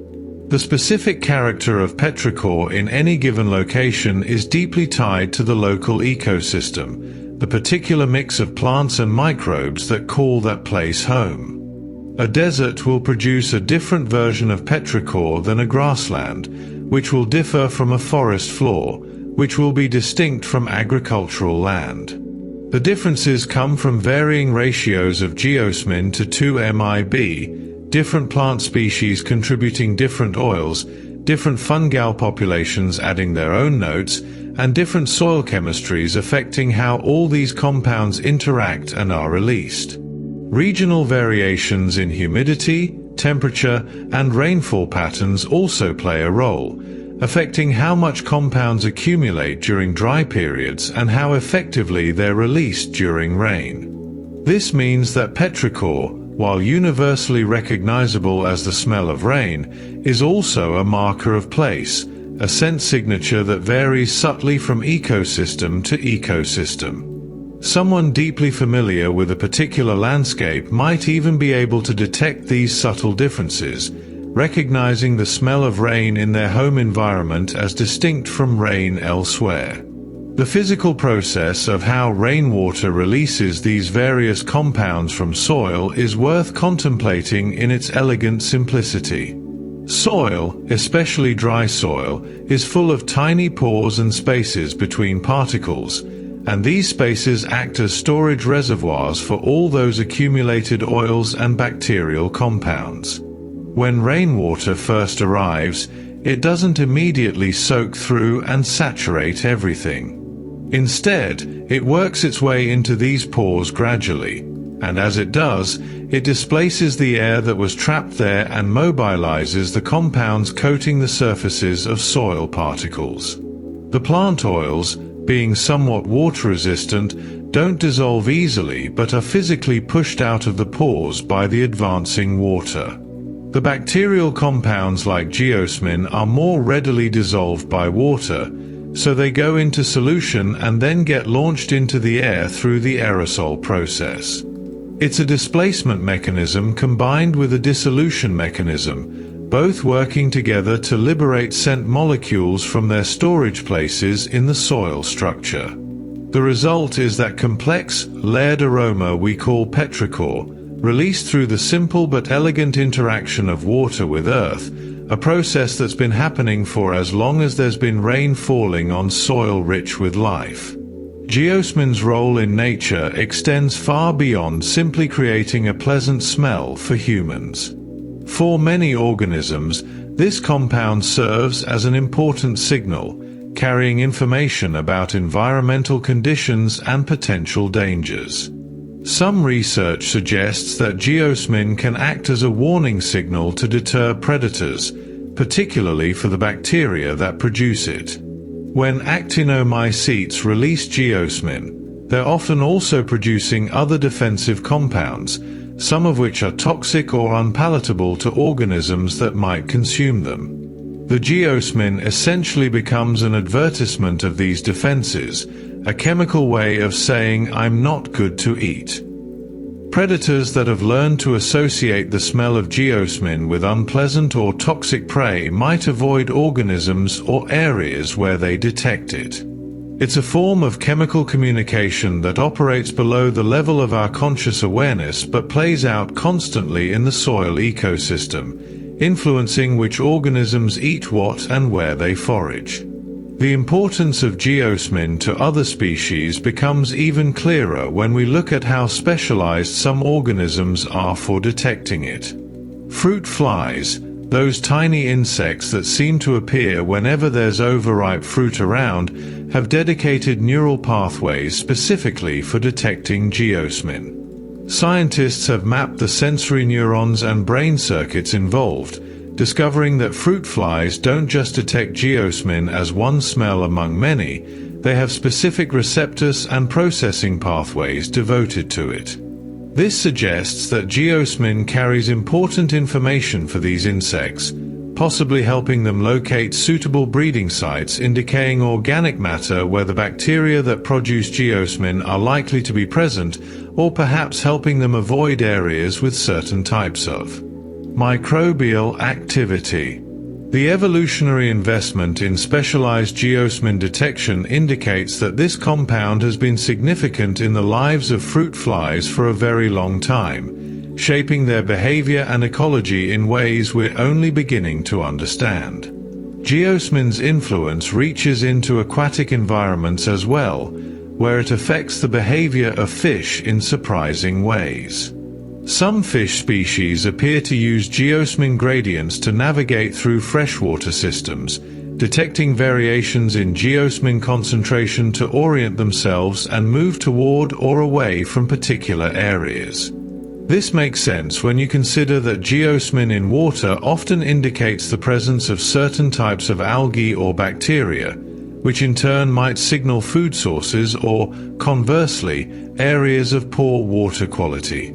The specific character of petrichor in any given location is deeply tied to the local ecosystem, the particular mix of plants and microbes that call that place home. A desert will produce a different version of petrichor than a grassland, which will differ from a forest floor, which will be distinct from agricultural land. The differences come from varying ratios of geosmin to 2-MiB, different plant species contributing different oils, different fungal populations adding their own notes, and different soil chemistries affecting how all these compounds interact and are released. Regional variations in humidity, temperature, and rainfall patterns also play a role, affecting how much compounds accumulate during dry periods and how effectively they're released during rain. This means that petrichor, while universally recognizable as the smell of rain, is also a marker of place, a scent signature that varies subtly from ecosystem to ecosystem. Someone deeply familiar with a particular landscape might even be able to detect these subtle differences, recognizing the smell of rain in their home environment as distinct from rain elsewhere. The physical process of how rainwater releases these various compounds from soil is worth contemplating in its elegant simplicity. Soil, especially dry soil, is full of tiny pores and spaces between particles, and these spaces act as storage reservoirs for all those accumulated oils and bacterial compounds. When rainwater first arrives, it doesn't immediately soak through and saturate everything. Instead, it works its way into these pores gradually, and as it does, it displaces the air that was trapped there and mobilizes the compounds coating the surfaces of soil particles. The plant oils, being somewhat water-resistant, don't dissolve easily but are physically pushed out of the pores by the advancing water. The bacterial compounds like geosmin are more readily dissolved by water, so they go into solution and then get launched into the air through the aerosol process. It's a displacement mechanism combined with a dissolution mechanism, both working together to liberate scent molecules from their storage places in the soil structure. The result is that complex, layered aroma we call petrichor, released through the simple but elegant interaction of water with earth, a process that's been happening for as long as there's been rain falling on soil rich with life. Geosmin's role in nature extends far beyond simply creating a pleasant smell for humans. For many organisms, this compound serves as an important signal, carrying information about environmental conditions and potential dangers. Some research suggests that geosmin can act as a warning signal to deter predators, particularly for the bacteria that produce it. When Actinomycetes release geosmin, they're often also producing other defensive compounds, some of which are toxic or unpalatable to organisms that might consume them. The geosmin essentially becomes an advertisement of these defenses, a chemical way of saying I'm not good to eat. Predators that have learned to associate the smell of geosmin with unpleasant or toxic prey might avoid organisms or areas where they detect it. It's a form of chemical communication that operates below the level of our conscious awareness but plays out constantly in the soil ecosystem, influencing which organisms eat what and where they forage. The importance of geosmin to other species becomes even clearer when we look at how specialized some organisms are for detecting it. Fruit flies, those tiny insects that seem to appear whenever there's overripe fruit around, have dedicated neural pathways specifically for detecting geosmin. Scientists have mapped the sensory neurons and brain circuits involved, discovering that fruit flies don't just detect geosmin as one smell among many, they have specific receptors and processing pathways devoted to it. This suggests that geosmin carries important information for these insects, possibly helping them locate suitable breeding sites in decaying organic matter where the bacteria that produce geosmin are likely to be present, or perhaps helping them avoid areas with certain types of microbial activity. The evolutionary investment in specialized geosmin detection indicates that this compound has been significant in the lives of fruit flies for a very long time, shaping their behavior and ecology in ways we're only beginning to understand. Geosmin's influence reaches into aquatic environments as well, where it affects the behavior of fish in surprising ways. Some fish species appear to use geosmin gradients to navigate through freshwater systems, detecting variations in geosmin concentration to orient themselves and move toward or away from particular areas. This makes sense when you consider that geosmin in water often indicates the presence of certain types of algae or bacteria, which in turn might signal food sources or, conversely, areas of poor water quality.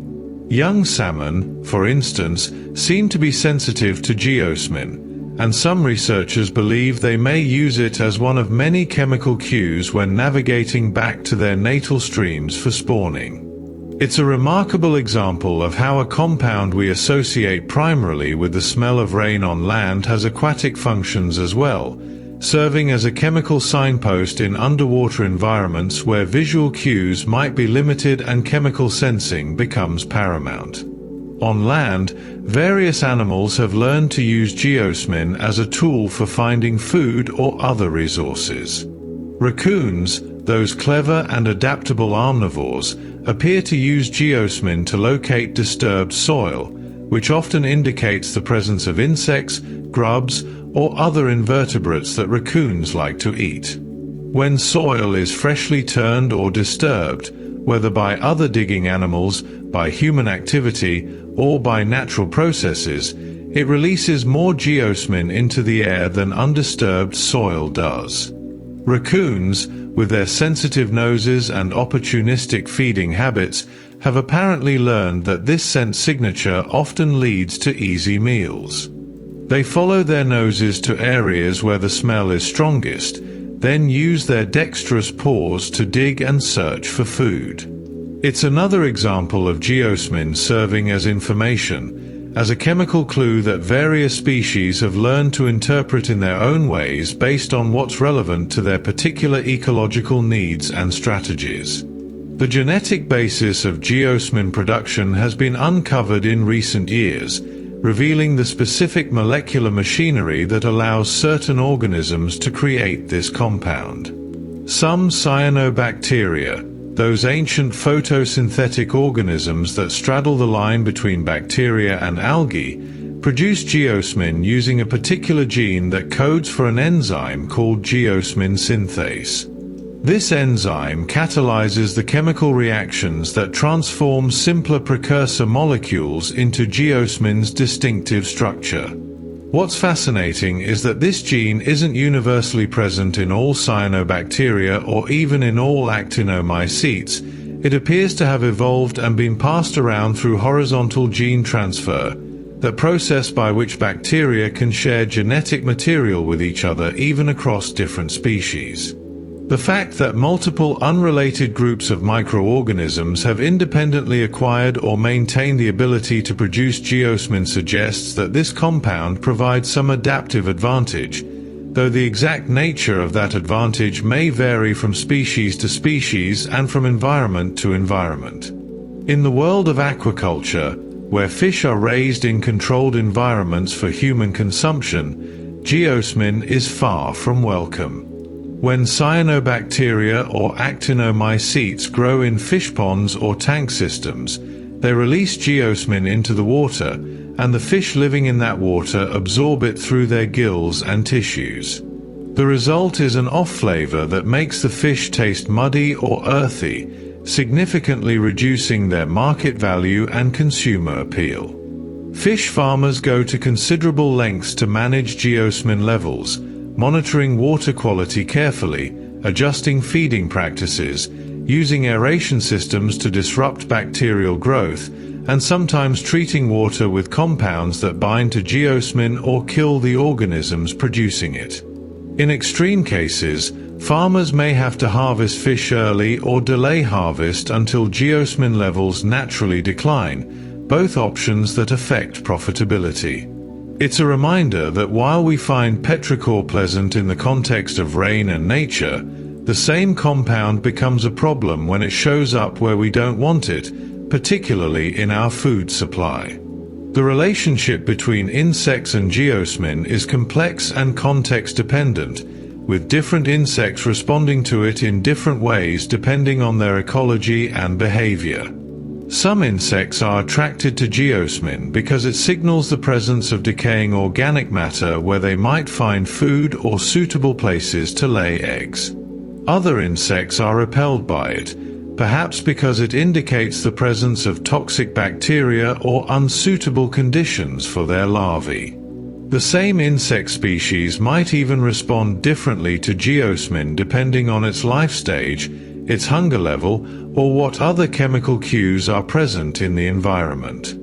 Young salmon, for instance, seem to be sensitive to geosmin, and some researchers believe they may use it as one of many chemical cues when navigating back to their natal streams for spawning. It's a remarkable example of how a compound we associate primarily with the smell of rain on land has aquatic functions as well, serving as a chemical signpost in underwater environments where visual cues might be limited and chemical sensing becomes paramount. On land, various animals have learned to use geosmin as a tool for finding food or other resources. Raccoons, those clever and adaptable omnivores, appear to use geosmin to locate disturbed soil, which often indicates the presence of insects, grubs, or other invertebrates that raccoons like to eat. When soil is freshly turned or disturbed, whether by other digging animals, by human activity, or by natural processes, it releases more geosmin into the air than undisturbed soil does. Raccoons, with their sensitive noses and opportunistic feeding habits, have apparently learned that this scent signature often leads to easy meals. They follow their noses to areas where the smell is strongest, then use their dexterous paws to dig and search for food. It's another example of geosmin serving as information, as a chemical clue that various species have learned to interpret in their own ways based on what's relevant to their particular ecological needs and strategies. The genetic basis of geosmin production has been uncovered in recent years, revealing the specific molecular machinery that allows certain organisms to create this compound. Some cyanobacteria, those ancient photosynthetic organisms that straddle the line between bacteria and algae, produce geosmin using a particular gene that codes for an enzyme called geosmin synthase. This enzyme catalyzes the chemical reactions that transform simpler precursor molecules into geosmin's distinctive structure. What's fascinating is that this gene isn't universally present in all cyanobacteria or even in all actinomycetes. It appears to have evolved and been passed around through horizontal gene transfer, the process by which bacteria can share genetic material with each other even across different species. The fact that multiple unrelated groups of microorganisms have independently acquired or maintained the ability to produce geosmin suggests that this compound provides some adaptive advantage, though the exact nature of that advantage may vary from species to species and from environment to environment. In the world of aquaculture, where fish are raised in controlled environments for human consumption, geosmin is far from welcome. When cyanobacteria or actinomycetes grow in fish ponds or tank systems, they release geosmin into the water, and the fish living in that water absorb it through their gills and tissues. The result is an off flavor that makes the fish taste muddy or earthy, significantly reducing their market value and consumer appeal. Fish farmers go to considerable lengths to manage geosmin levels, monitoring water quality carefully, adjusting feeding practices, using aeration systems to disrupt bacterial growth, and sometimes treating water with compounds that bind to geosmin or kill the organisms producing it. In extreme cases, farmers may have to harvest fish early or delay harvest until geosmin levels naturally decline, both options that affect profitability. It's a reminder that while we find petrichor pleasant in the context of rain and nature, the same compound becomes a problem when it shows up where we don't want it, particularly in our food supply. The relationship between insects and geosmin is complex and context-dependent, with different insects responding to it in different ways depending on their ecology and behavior. Some insects are attracted to geosmin because it signals the presence of decaying organic matter where they might find food or suitable places to lay eggs. Other insects are repelled by it, perhaps because it indicates the presence of toxic bacteria or unsuitable conditions for their larvae. The same insect species might even respond differently to geosmin depending on its life stage, its hunger level, or what other chemical cues are present in the environment.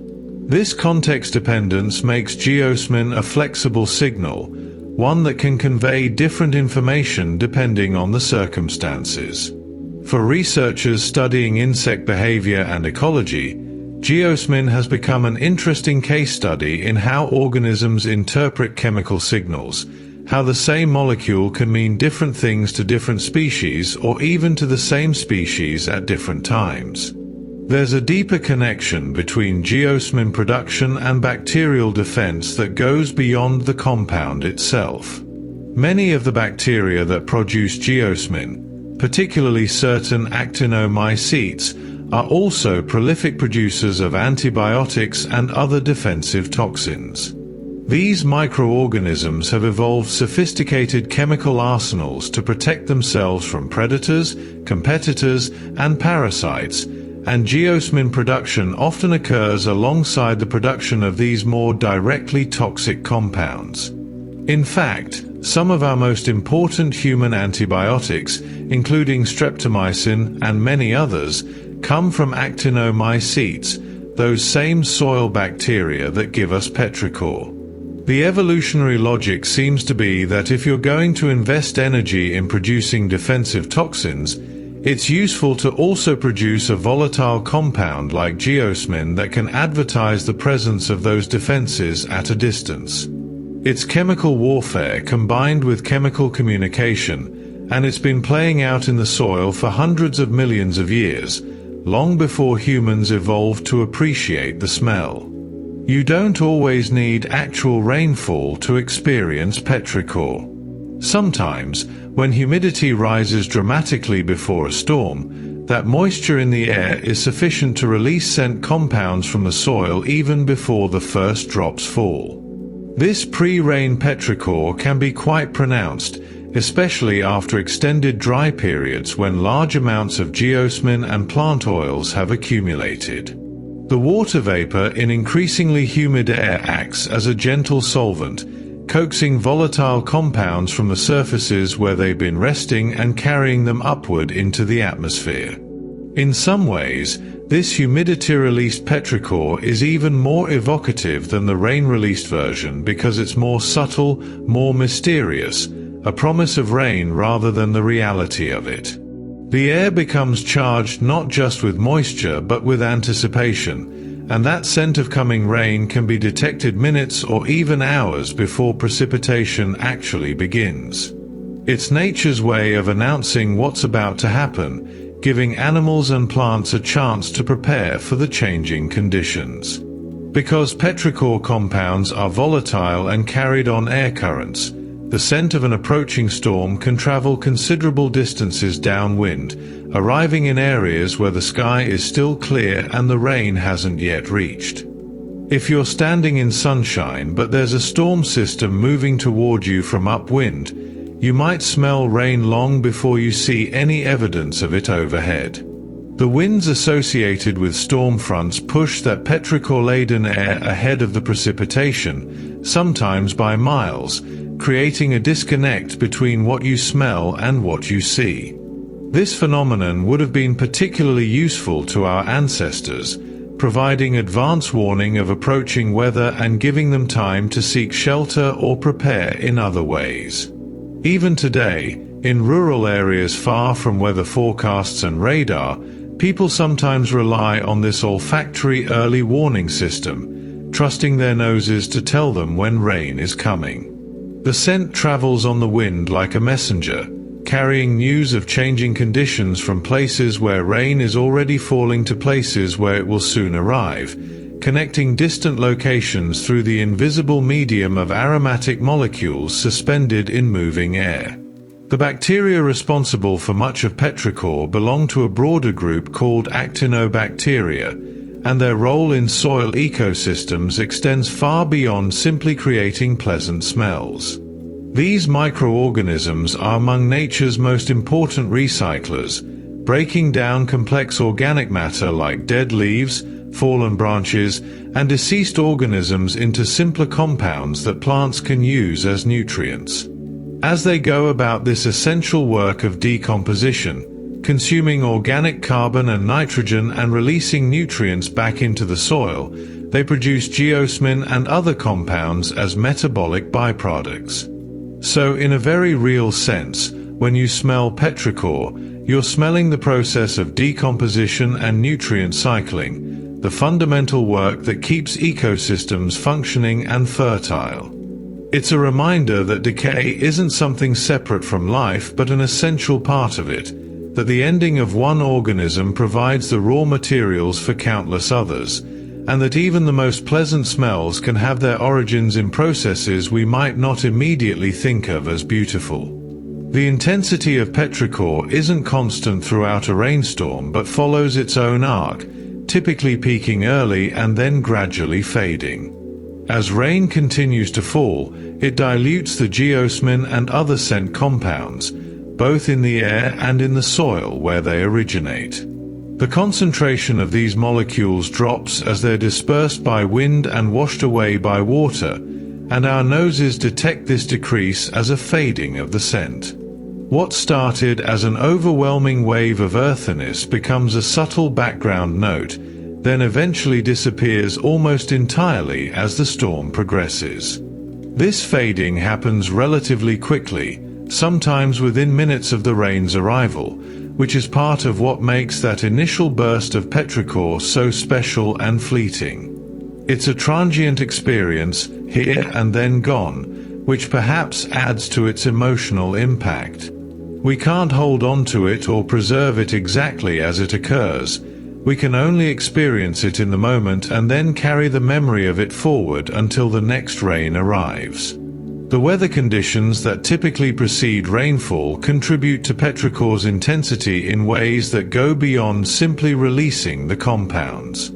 This context dependence makes geosmin a flexible signal, one that can convey different information depending on the circumstances. For researchers studying insect behavior and ecology, geosmin has become an interesting case study in how organisms interpret chemical signals, how the same molecule can mean different things to different species or even to the same species at different times. There's a deeper connection between geosmin production and bacterial defense that goes beyond the compound itself. Many of the bacteria that produce geosmin, particularly certain Actinomycetes, are also prolific producers of antibiotics and other defensive toxins. These microorganisms have evolved sophisticated chemical arsenals to protect themselves from predators, competitors, and parasites, and geosmin production often occurs alongside the production of these more directly toxic compounds. In fact, some of our most important human antibiotics, including streptomycin and many others, come from Actinomycetes, those same soil bacteria that give us petrichor. The evolutionary logic seems to be that if you're going to invest energy in producing defensive toxins, it's useful to also produce a volatile compound like geosmin that can advertise the presence of those defenses at a distance. It's chemical warfare combined with chemical communication, and it's been playing out in the soil for hundreds of millions of years, long before humans evolved to appreciate the smell. You don't always need actual rainfall to experience petrichor. Sometimes, when humidity rises dramatically before a storm, that moisture in the air is sufficient to release scent compounds from the soil even before the first drops fall. This pre-rain petrichor can be quite pronounced, especially after extended dry periods when large amounts of geosmin and plant oils have accumulated. The water vapor in increasingly humid air acts as a gentle solvent, coaxing volatile compounds from the surfaces where they've been resting and carrying them upward into the atmosphere. In some ways, this humidity-released petrichor is even more evocative than the rain-released version because it's more subtle, more mysterious, a promise of rain rather than the reality of it. The air becomes charged not just with moisture but with anticipation, and that scent of coming rain can be detected minutes or even hours before precipitation actually begins. It's nature's way of announcing what's about to happen, giving animals and plants a chance to prepare for the changing conditions. Because petrichor compounds are volatile and carried on air currents, the scent of an approaching storm can travel considerable distances downwind, arriving in areas where the sky is still clear and the rain hasn't yet reached. If you're standing in sunshine but there's a storm system moving toward you from upwind, you might smell rain long before you see any evidence of it overhead. The winds associated with storm fronts push that petrichor-laden air ahead of the precipitation, sometimes by miles, creating a disconnect between what you smell and what you see. This phenomenon would have been particularly useful to our ancestors, providing advance warning of approaching weather and giving them time to seek shelter or prepare in other ways. Even today, in rural areas far from weather forecasts and radar, people sometimes rely on this olfactory early warning system, trusting their noses to tell them when rain is coming. The scent travels on the wind like a messenger, carrying news of changing conditions from places where rain is already falling to places where it will soon arrive, connecting distant locations through the invisible medium of aromatic molecules suspended in moving air. The bacteria responsible for much of petrichor belong to a broader group called actinobacteria, and their role in soil ecosystems extends far beyond simply creating pleasant smells. These microorganisms are among nature's most important recyclers, breaking down complex organic matter like dead leaves, fallen branches, and deceased organisms into simpler compounds that plants can use as nutrients. As they go about this essential work of decomposition, consuming organic carbon and nitrogen and releasing nutrients back into the soil, they produce geosmin and other compounds as metabolic byproducts. So in a very real sense, when you smell petrichor, you're smelling the process of decomposition and nutrient cycling, the fundamental work that keeps ecosystems functioning and fertile. It's a reminder that decay isn't something separate from life but an essential part of it, that the ending of one organism provides the raw materials for countless others, and that even the most pleasant smells can have their origins in processes we might not immediately think of as beautiful. The intensity of petrichor isn't constant throughout a rainstorm but follows its own arc, typically peaking early and then gradually fading. As rain continues to fall, it dilutes the geosmin and other scent compounds, both in the air and in the soil where they originate. The concentration of these molecules drops as they're dispersed by wind and washed away by water, and our noses detect this decrease as a fading of the scent. What started as an overwhelming wave of earthiness becomes a subtle background note, then eventually disappears almost entirely as the storm progresses. This fading happens relatively quickly, sometimes within minutes of the rain's arrival, which is part of what makes that initial burst of petrichor so special and fleeting. It's a transient experience, here and then gone, which perhaps adds to its emotional impact. We can't hold on to it or preserve it exactly as it occurs. We can only experience it in the moment and then carry the memory of it forward until the next rain arrives. The weather conditions that typically precede rainfall contribute to petrichor's intensity in ways that go beyond simply releasing the compounds.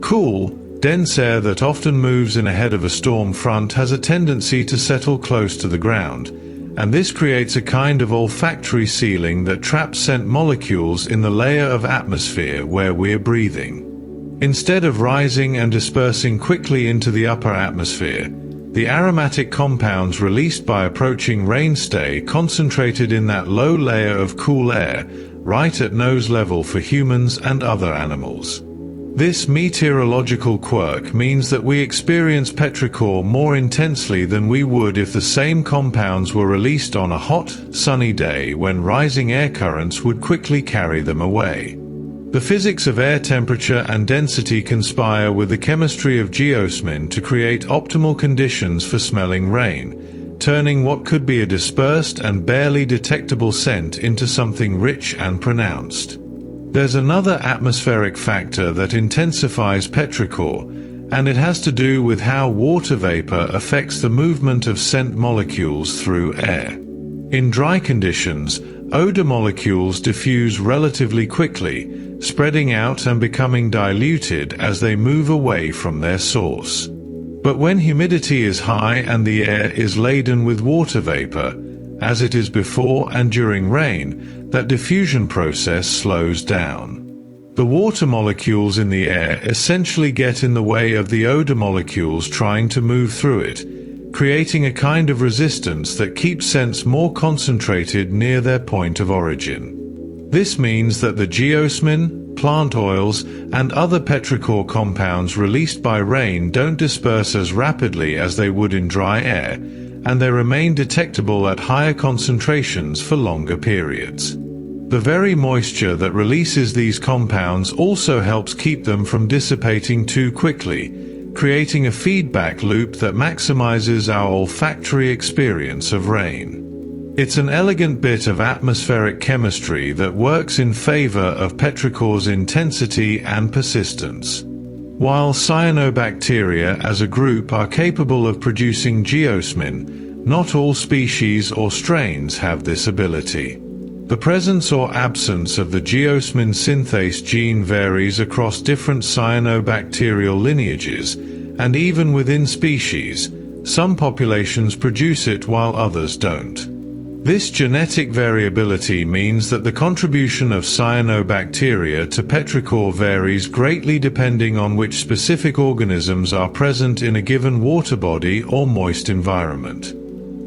Cool, dense air that often moves in ahead of a storm front has a tendency to settle close to the ground, and this creates a kind of olfactory sealing that traps scent molecules in the layer of atmosphere where we're breathing. Instead of rising and dispersing quickly into the upper atmosphere, the aromatic compounds released by approaching rain stay concentrated in that low layer of cool air, right at nose level for humans and other animals. This meteorological quirk means that we experience petrichor more intensely than we would if the same compounds were released on a hot, sunny day when rising air currents would quickly carry them away. The physics of air temperature and density conspire with the chemistry of geosmin to create optimal conditions for smelling rain, turning what could be a dispersed and barely detectable scent into something rich and pronounced. There's another atmospheric factor that intensifies petrichor, and it has to do with how water vapor affects the movement of scent molecules through air. In dry conditions, odor molecules diffuse relatively quickly, spreading out and becoming diluted as they move away from their source. But when humidity is high and the air is laden with water vapor, as it is before and during rain, that diffusion process slows down. The water molecules in the air essentially get in the way of the odor molecules trying to move through it, creating a kind of resistance that keeps scents more concentrated near their point of origin. This means that the geosmin, plant oils, and other petrichor compounds released by rain don't disperse as rapidly as they would in dry air, and they remain detectable at higher concentrations for longer periods. The very moisture that releases these compounds also helps keep them from dissipating too quickly, creating a feedback loop that maximizes our olfactory experience of rain. It's an elegant bit of atmospheric chemistry that works in favor of petrichor's intensity and persistence. While cyanobacteria as a group are capable of producing geosmin, not all species or strains have this ability. The presence or absence of the geosmin synthase gene varies across different cyanobacterial lineages, and even within species, some populations produce it while others don't. This genetic variability means that the contribution of cyanobacteria to petrichor varies greatly depending on which specific organisms are present in a given water body or moist environment.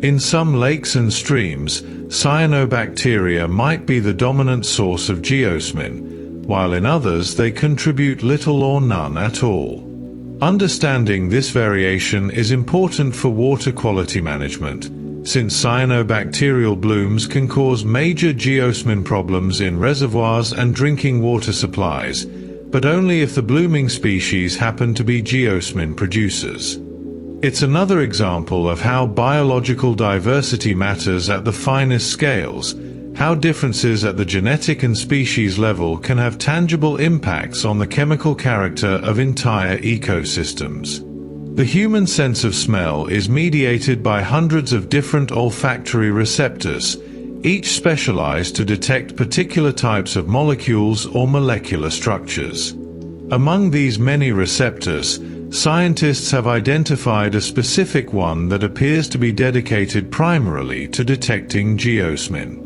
In some lakes and streams, cyanobacteria might be the dominant source of geosmin, while in others they contribute little or none at all. Understanding this variation is important for water quality management, since cyanobacterial blooms can cause major geosmin problems in reservoirs and drinking water supplies, but only if the blooming species happen to be geosmin producers. It's another example of how biological diversity matters at the finest scales, how differences at the genetic and species level can have tangible impacts on the chemical character of entire ecosystems. The human sense of smell is mediated by hundreds of different olfactory receptors, each specialized to detect particular types of molecules or molecular structures. Among these many receptors, scientists have identified a specific one that appears to be dedicated primarily to detecting geosmin.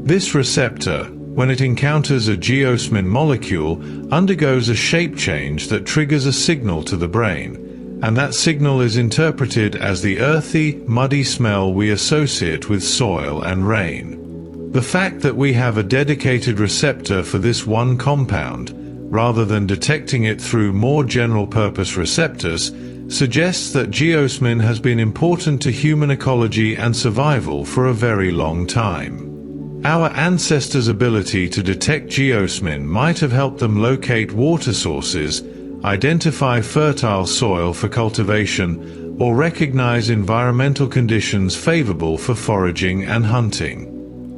This receptor, when it encounters a geosmin molecule, undergoes a shape change that triggers a signal to the brain, and that signal is interpreted as the earthy, muddy smell we associate with soil and rain. The fact that we have a dedicated receptor for this one compound, rather than detecting it through more general-purpose receptors, suggests that geosmin has been important to human ecology and survival for a very long time. Our ancestors' ability to detect geosmin might have helped them locate water sources, identify fertile soil for cultivation, or recognize environmental conditions favorable for foraging and hunting.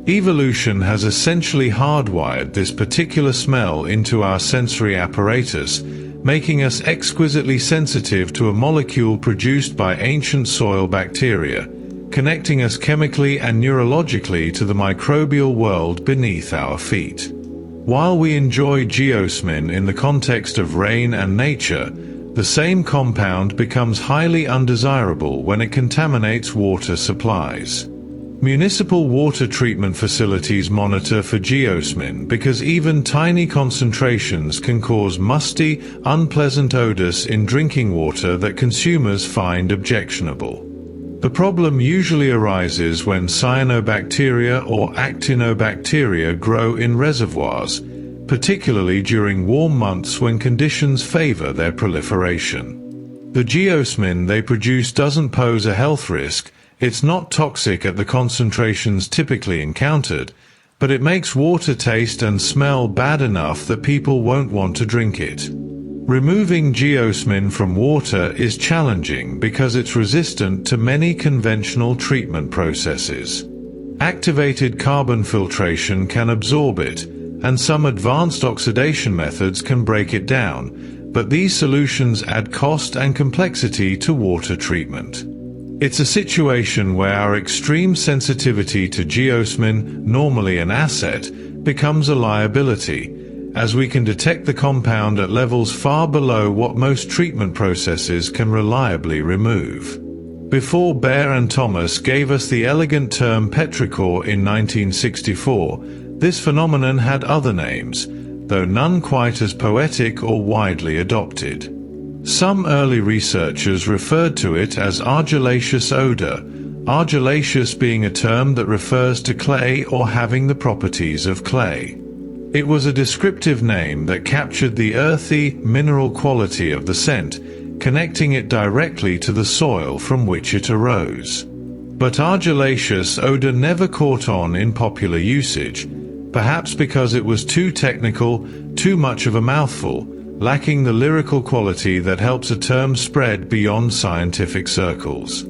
Evolution has essentially hardwired this particular smell into our sensory apparatus, making us exquisitely sensitive to a molecule produced by ancient soil bacteria, connecting us chemically and neurologically to the microbial world beneath our feet. While we enjoy geosmin in the context of rain and nature, the same compound becomes highly undesirable when it contaminates water supplies. Municipal water treatment facilities monitor for geosmin because even tiny concentrations can cause musty, unpleasant odors in drinking water that consumers find objectionable. The problem usually arises when cyanobacteria or actinobacteria grow in reservoirs, particularly during warm months when conditions favor their proliferation. The geosmin they produce doesn't pose a health risk. It's not toxic at the concentrations typically encountered, but it makes water taste and smell bad enough that people won't want to drink it. Removing geosmin from water is challenging because it's resistant to many conventional treatment processes. Activated carbon filtration can absorb it, and some advanced oxidation methods can break it down, but these solutions add cost and complexity to water treatment. It's a situation where our extreme sensitivity to geosmin, normally an asset, becomes a liability, as we can detect the compound at levels far below what most treatment processes can reliably remove. Before Baer and Thomas gave us the elegant term petrichor in 1964, this phenomenon had other names, though none quite as poetic or widely adopted. Some early researchers referred to it as argillaceous odor, argillaceous being a term that refers to clay or having the properties of clay. It was a descriptive name that captured the earthy, mineral quality of the scent, connecting it directly to the soil from which it arose. But argillaceous odor never caught on in popular usage, perhaps because it was too technical, too much of a mouthful, lacking the lyrical quality that helps a term spread beyond scientific circles.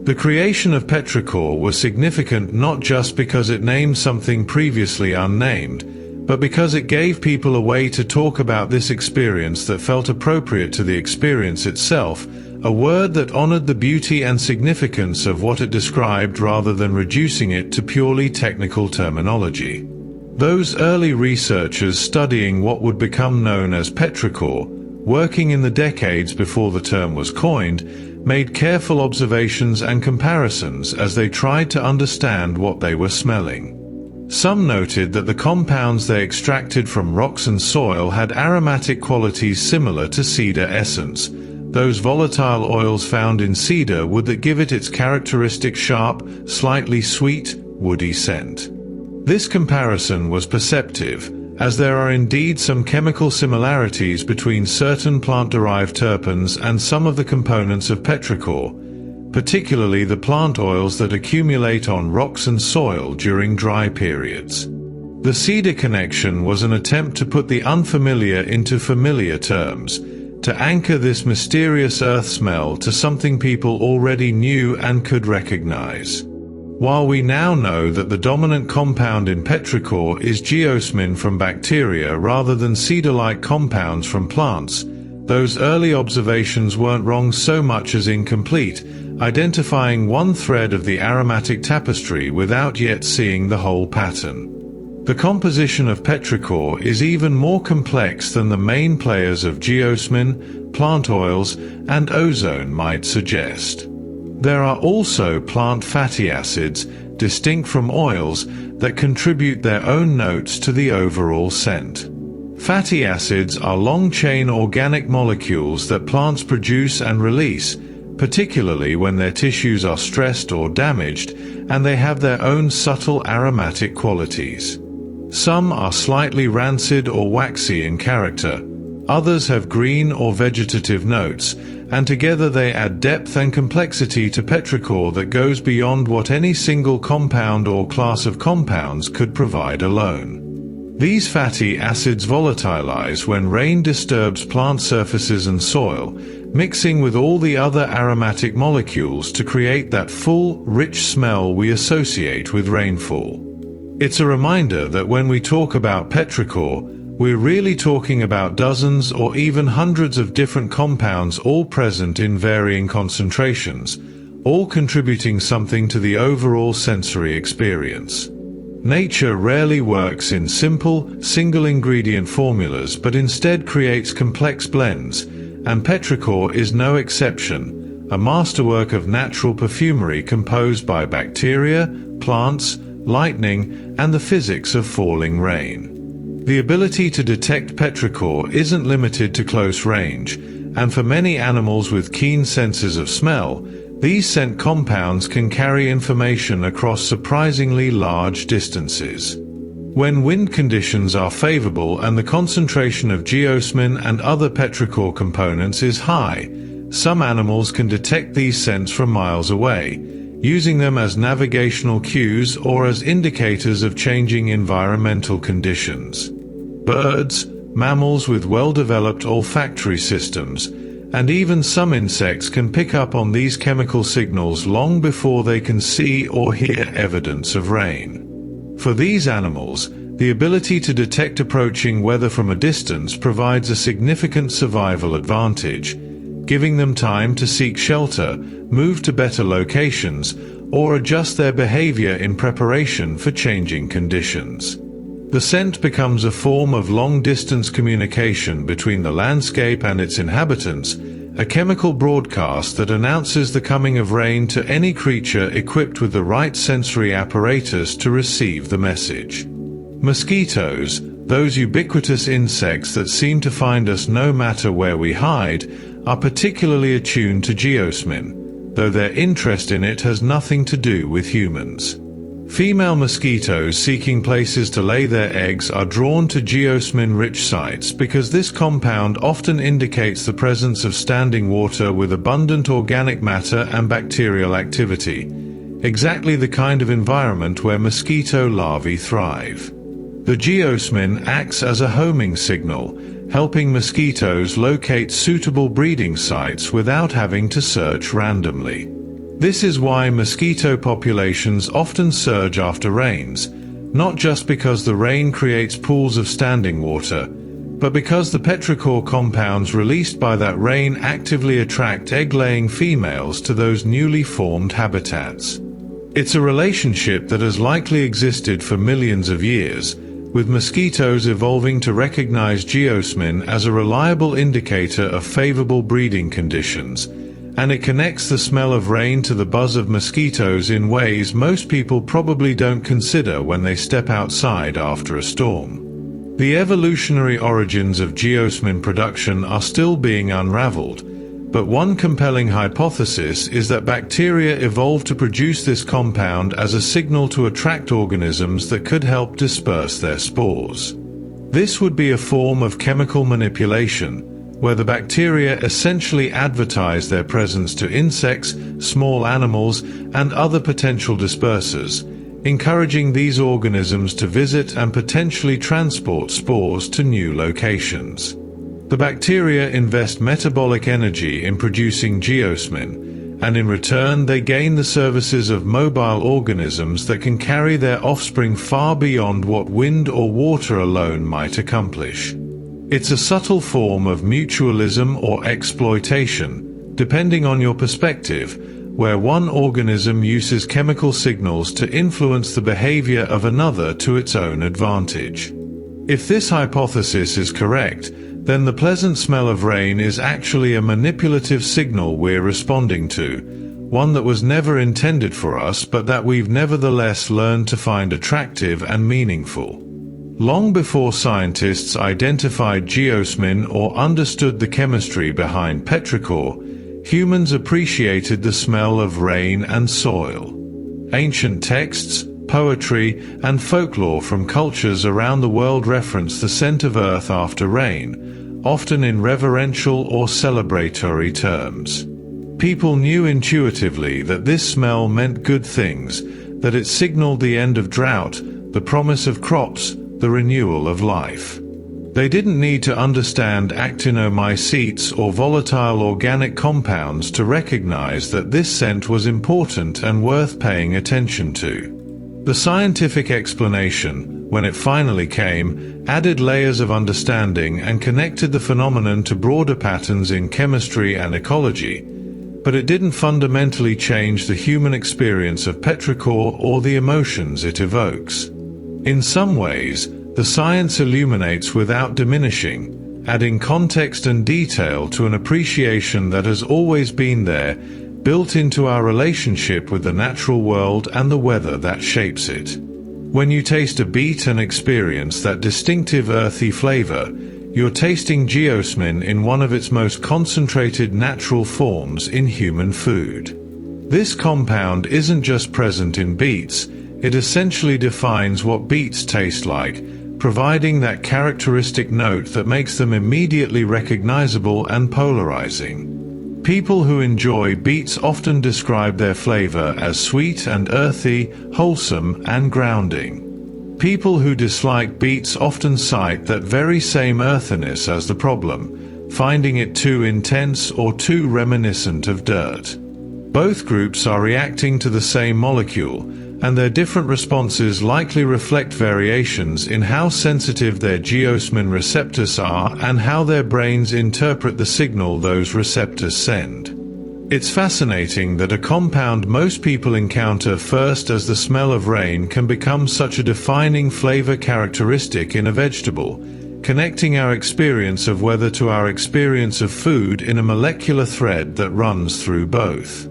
The creation of Petrichor was significant not just because it named something previously unnamed, but because it gave people a way to talk about this experience that felt appropriate to the experience itself, a word that honored the beauty and significance of what it described rather than reducing it to purely technical terminology. Those early researchers studying what would become known as Petrichor, working in the decades before the term was coined, made careful observations and comparisons as they tried to understand what they were smelling. Some noted that the compounds they extracted from rocks and soil had aromatic qualities similar to cedar essence, those volatile oils found in cedar wood that give it its characteristic sharp, slightly sweet, woody scent. This comparison was perceptive, as there are indeed some chemical similarities between certain plant-derived terpenes and some of the components of Petrichor, particularly the plant oils that accumulate on rocks and soil during dry periods. The cedar connection was an attempt to put the unfamiliar into familiar terms, to anchor this mysterious earth smell to something people already knew and could recognize. While we now know that the dominant compound in Petrichor is geosmin from bacteria rather than cedar-like compounds from plants, those early observations weren't wrong so much as incomplete, identifying one thread of the aromatic tapestry without yet seeing the whole pattern. The composition of Petrichor is even more complex than the main players of geosmin, plant oils, and ozone might suggest. There are also plant fatty acids, distinct from oils, that contribute their own notes to the overall scent. Fatty acids are long-chain organic molecules that plants produce and release, particularly when their tissues are stressed or damaged, and they have their own subtle aromatic qualities. Some are slightly rancid or waxy in character, others have green or vegetative notes, and together they add depth and complexity to Petrichor that goes beyond what any single compound or class of compounds could provide alone. These fatty acids volatilize when rain disturbs plant surfaces and soil, mixing with all the other aromatic molecules to create that full, rich smell we associate with rainfall. It's a reminder that when we talk about Petrichor, we're really talking about dozens or even hundreds of different compounds all present in varying concentrations, all contributing something to the overall sensory experience. Nature rarely works in simple, single-ingredient formulas but instead creates complex blends, and Petrichor is no exception, a masterwork of natural perfumery composed by bacteria, plants, lightning, and the physics of falling rain. The ability to detect Petrichor isn't limited to close range, and for many animals with keen senses of smell, these scent compounds can carry information across surprisingly large distances. When wind conditions are favorable and the concentration of geosmin and other Petrichor components is high, some animals can detect these scents from miles away, using them as navigational cues or as indicators of changing environmental conditions. Birds, mammals with well-developed olfactory systems, and even some insects can pick up on these chemical signals long before they can see or hear evidence of rain. For these animals, the ability to detect approaching weather from a distance provides a significant survival advantage, giving them time to seek shelter, move to better locations, or adjust their behavior in preparation for changing conditions. The scent becomes a form of long-distance communication between the landscape and its inhabitants, a chemical broadcast that announces the coming of rain to any creature equipped with the right sensory apparatus to receive the message. Mosquitoes, Those ubiquitous insects that seem to find us no matter where we hide are particularly attuned to geosmin, though their interest in it has nothing to do with humans. Female mosquitoes seeking places to lay their eggs are drawn to geosmin-rich sites because this compound often indicates the presence of standing water with abundant organic matter and bacterial activity, exactly the kind of environment where mosquito larvae thrive. The geosmin acts as a homing signal, helping mosquitoes locate suitable breeding sites without having to search randomly. This is why mosquito populations often surge after rains, not just because the rain creates pools of standing water, but because the petrichor compounds released by that rain actively attract egg-laying females to those newly formed habitats. It's a relationship that has likely existed for millions of years, with mosquitoes evolving to recognize geosmin as a reliable indicator of favorable breeding conditions, and it connects the smell of rain to the buzz of mosquitoes in ways most people probably don't consider when they step outside after a storm. The evolutionary origins of geosmin production are still being unraveled, but one compelling hypothesis is that bacteria evolved to produce this compound as a signal to attract organisms that could help disperse their spores. This would be a form of chemical manipulation, where the bacteria essentially advertise their presence to insects, small animals, and other potential dispersers, encouraging these organisms to visit and potentially transport spores to new locations. The bacteria invest metabolic energy in producing geosmin, and in return they gain the services of mobile organisms that can carry their offspring far beyond what wind or water alone might accomplish. It's a subtle form of mutualism or exploitation, depending on your perspective, where one organism uses chemical signals to influence the behavior of another to its own advantage. If this hypothesis is correct, then the pleasant smell of rain is actually a manipulative signal we're responding to, one that was never intended for us but that we've nevertheless learned to find attractive and meaningful. Long before scientists identified geosmin or understood the chemistry behind petrichor, humans appreciated the smell of rain and soil. Ancient texts, poetry, and folklore from cultures around the world reference the scent of earth after rain, often in reverential or celebratory terms. People knew intuitively that this smell meant good things, that it signaled the end of drought, the promise of crops, the renewal of life. They didn't need to understand Actinomycetes or volatile organic compounds to recognize that this scent was important and worth paying attention to. The scientific explanation, when it finally came, added layers of understanding and connected the phenomenon to broader patterns in chemistry and ecology, but it didn't fundamentally change the human experience of petrichor or the emotions it evokes. In some ways, the science illuminates without diminishing, adding context and detail to an appreciation that has always been there, built into our relationship with the natural world and the weather that shapes it. When you taste a beet and experience that distinctive earthy flavor, you're tasting geosmin in one of its most concentrated natural forms in human food. This compound isn't just present in beets, it essentially defines what beets taste like, providing that characteristic note that makes them immediately recognizable and polarizing. People who enjoy beets often describe their flavor as sweet and earthy, wholesome and grounding. People who dislike beets often cite that very same earthiness as the problem, finding it too intense or too reminiscent of dirt. Both groups are reacting to the same molecule, and their different responses likely reflect variations in how sensitive their geosmin receptors are and how their brains interpret the signal those receptors send. It's fascinating that a compound most people encounter first as the smell of rain can become such a defining flavor characteristic in a vegetable, connecting our experience of weather to our experience of food in a molecular thread that runs through both.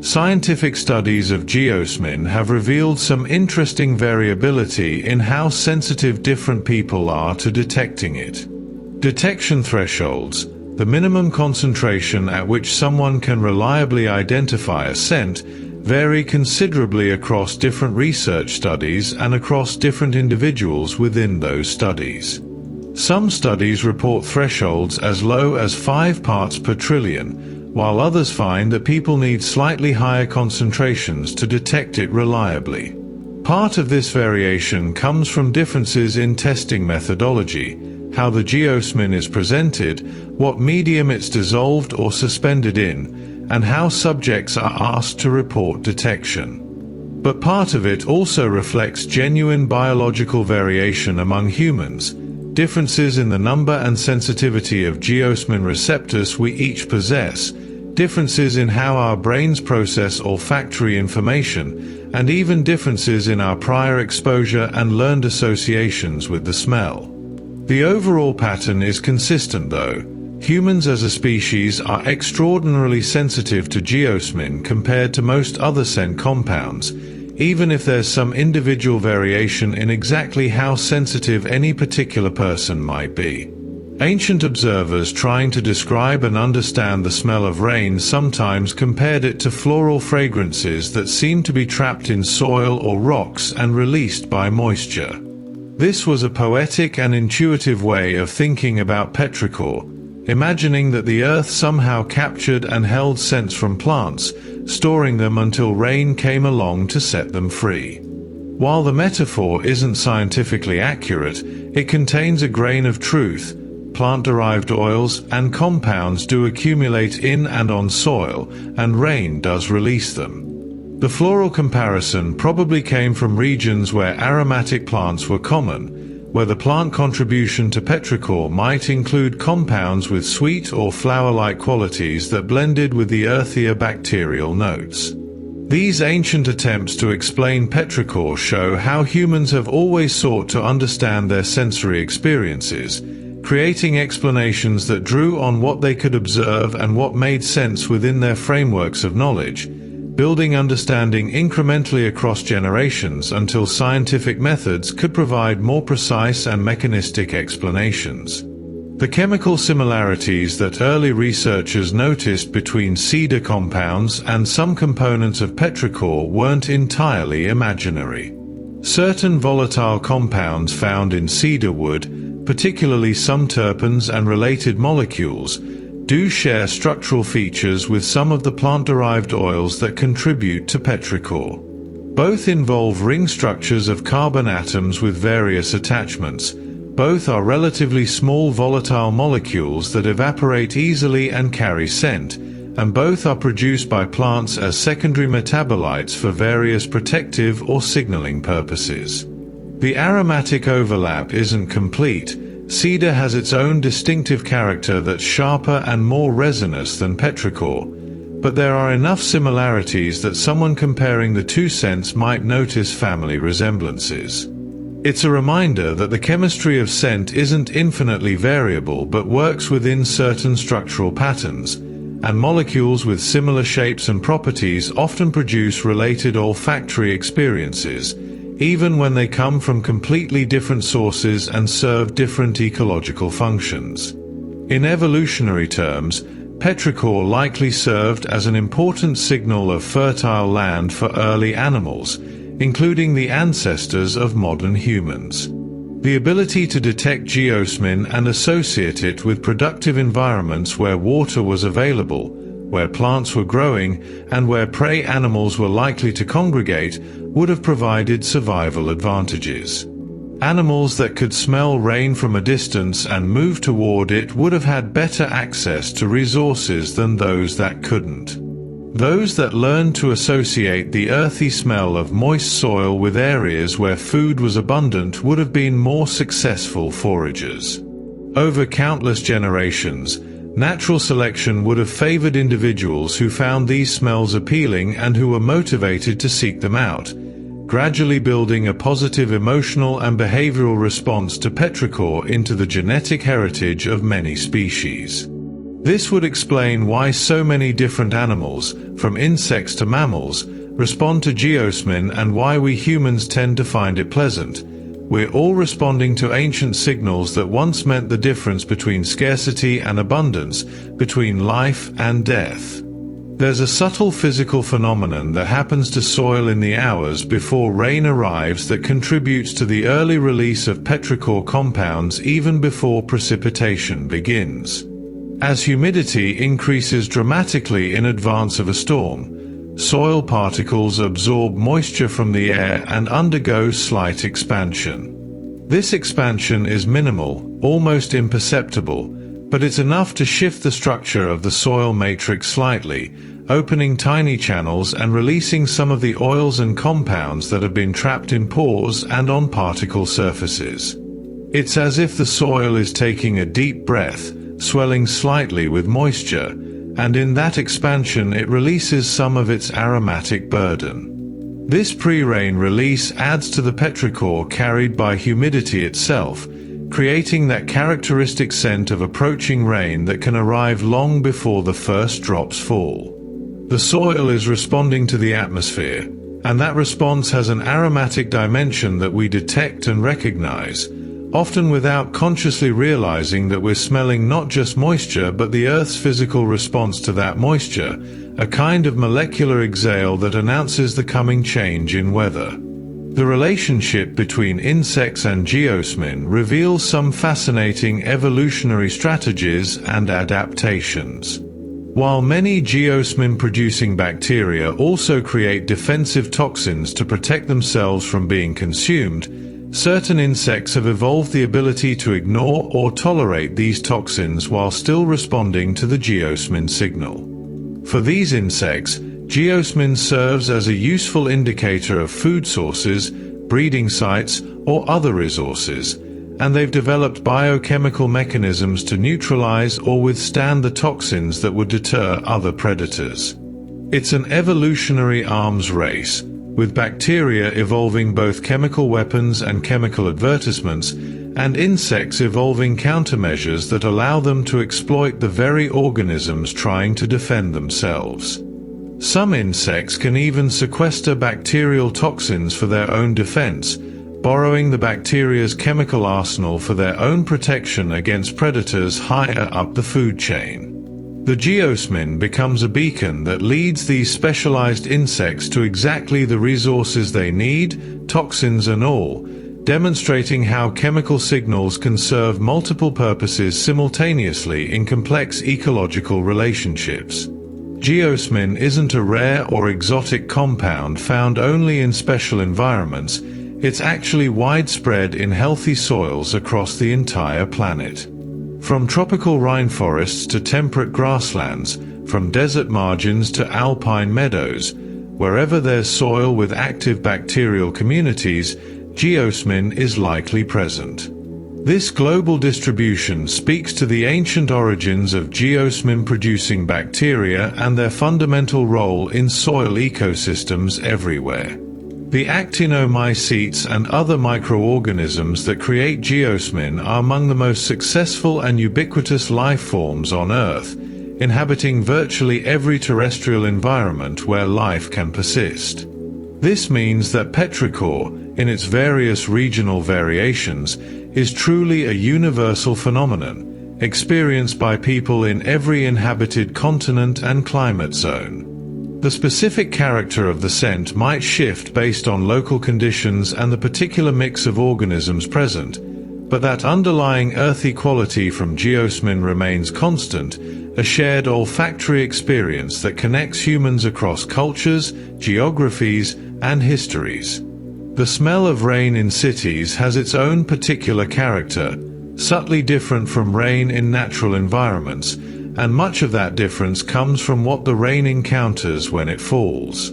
Scientific studies of geosmin have revealed some interesting variability in how sensitive different people are to detecting it. Detection thresholds, the minimum concentration at which someone can reliably identify a scent, vary considerably across different research studies and across different individuals within those studies. Some studies report thresholds as low as 5 parts per trillion, while others find that people need slightly higher concentrations to detect it reliably. Part of this variation comes from differences in testing methodology, how the geosmin is presented, what medium it's dissolved or suspended in, and how subjects are asked to report detection. But part of it also reflects genuine biological variation among humans, differences in the number and sensitivity of geosmin receptors we each possess, differences in how our brains process olfactory information, and even differences in our prior exposure and learned associations with the smell. The overall pattern is consistent though. Humans as a species are extraordinarily sensitive to geosmin compared to most other scent compounds, even if there's some individual variation in exactly how sensitive any particular person might be. Ancient observers trying to describe and understand the smell of rain sometimes compared it to floral fragrances that seem to be trapped in soil or rocks and released by moisture. This was a poetic and intuitive way of thinking about Petrichor, imagining that the earth somehow captured and held scents from plants, storing them until rain came along to set them free. While the metaphor isn't scientifically accurate, it contains a grain of truth. Plant-derived oils and compounds do accumulate in and on soil, and rain does release them. The floral comparison probably came from regions where aromatic plants were common, where the plant contribution to Petrichor might include compounds with sweet or flower-like qualities that blended with the earthier bacterial notes. These ancient attempts to explain Petrichor show how humans have always sought to understand their sensory experiences, creating explanations that drew on what they could observe and what made sense within their frameworks of knowledge, building understanding incrementally across generations until scientific methods could provide more precise and mechanistic explanations. The chemical similarities that early researchers noticed between cedar compounds and some components of Petrichor weren't entirely imaginary. Certain volatile compounds found in cedar wood, particularly some terpenes and related molecules, do share structural features with some of the plant-derived oils that contribute to Petrichor. Both involve ring structures of carbon atoms with various attachments. Both are relatively small volatile molecules that evaporate easily and carry scent, and both are produced by plants as secondary metabolites for various protective or signaling purposes. The aromatic overlap isn't complete. Cedar has its own distinctive character that's sharper and more resinous than Petrichor, but there are enough similarities that someone comparing the two scents might notice family resemblances. It's a reminder that the chemistry of scent isn't infinitely variable but works within certain structural patterns, and molecules with similar shapes and properties often produce related olfactory experiences, even when they come from completely different sources and serve different ecological functions. In evolutionary terms, Petrichor likely served as an important signal of fertile land for early animals, including the ancestors of modern humans. The ability to detect geosmin and associate it with productive environments where water was available, where plants were growing, and where prey animals were likely to congregate, would have provided survival advantages. Animals that could smell rain from a distance and move toward it would have had better access to resources than those that couldn't. Those that learned to associate the earthy smell of moist soil with areas where food was abundant would have been more successful foragers. Over countless generations, natural selection would have favored individuals who found these smells appealing and who were motivated to seek them out, gradually building a positive emotional and behavioral response to Petrichor into the genetic heritage of many species. This would explain why so many different animals, from insects to mammals, respond to geosmin and why we humans tend to find it pleasant. We're all responding to ancient signals that once meant the difference between scarcity and abundance, between life and death. There's a subtle physical phenomenon that happens to soil in the hours before rain arrives that contributes to the early release of petrichor compounds even before precipitation begins. As humidity increases dramatically in advance of a storm, soil particles absorb moisture from the air and undergo slight expansion. This expansion is minimal, almost imperceptible, but it's enough to shift the structure of the soil matrix slightly, opening tiny channels and releasing some of the oils and compounds that have been trapped in pores and on particle surfaces. It's as if the soil is taking a deep breath, swelling slightly with moisture, and in that expansion it releases some of its aromatic burden. This pre-rain release adds to the petrichor carried by humidity itself, creating that characteristic scent of approaching rain that can arrive long before the first drops fall. The soil is responding to the atmosphere, and that response has an aromatic dimension that we detect and recognize, often without consciously realizing that we're smelling not just moisture but the Earth's physical response to that moisture, a kind of molecular exhale that announces the coming change in weather. The relationship between insects and geosmin reveals some fascinating evolutionary strategies and adaptations. While many geosmin-producing bacteria also create defensive toxins to protect themselves from being consumed, certain insects have evolved the ability to ignore or tolerate these toxins while still responding to the geosmin signal. For these insects, geosmin serves as a useful indicator of food sources, breeding sites, or other resources, and they've developed biochemical mechanisms to neutralize or withstand the toxins that would deter other predators. It's an evolutionary arms race, with bacteria evolving both chemical weapons and chemical advertisements, and insects evolving countermeasures that allow them to exploit the very organisms trying to defend themselves. Some insects can even sequester bacterial toxins for their own defense, borrowing the bacteria's chemical arsenal for their own protection against predators higher up the food chain. The geosmin becomes a beacon that leads these specialized insects to exactly the resources they need, toxins and all, demonstrating how chemical signals can serve multiple purposes simultaneously in complex ecological relationships. Geosmin isn't a rare or exotic compound found only in special environments. It's actually widespread in healthy soils across the entire planet. From tropical rainforests to temperate grasslands, from desert margins to alpine meadows, wherever there's soil with active bacterial communities, geosmin is likely present. This global distribution speaks to the ancient origins of geosmin-producing bacteria and their fundamental role in soil ecosystems everywhere. The Actinomycetes and other microorganisms that create geosmin are among the most successful and ubiquitous life forms on Earth, inhabiting virtually every terrestrial environment where life can persist. This means that petrichor, in its various regional variations, is truly a universal phenomenon, experienced by people in every inhabited continent and climate zone. The specific character of the scent might shift based on local conditions and the particular mix of organisms present, but that underlying earthy quality from geosmin remains constant, a shared olfactory experience that connects humans across cultures, geographies, and histories. The smell of rain in cities has its own particular character, subtly different from rain in natural environments, and much of that difference comes from what the rain encounters when it falls.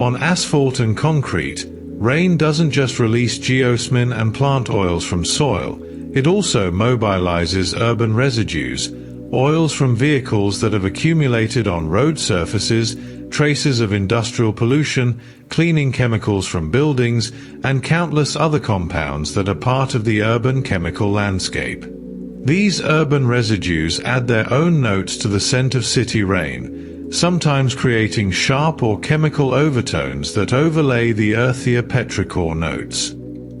On asphalt and concrete, rain doesn't just release geosmin and plant oils from soil, it also mobilizes urban residues, oils from vehicles that have accumulated on road surfaces, traces of industrial pollution, cleaning chemicals from buildings, and countless other compounds that are part of the urban chemical landscape. These urban residues add their own notes to the scent of city rain, sometimes creating sharp or chemical overtones that overlay the earthier petrichor notes.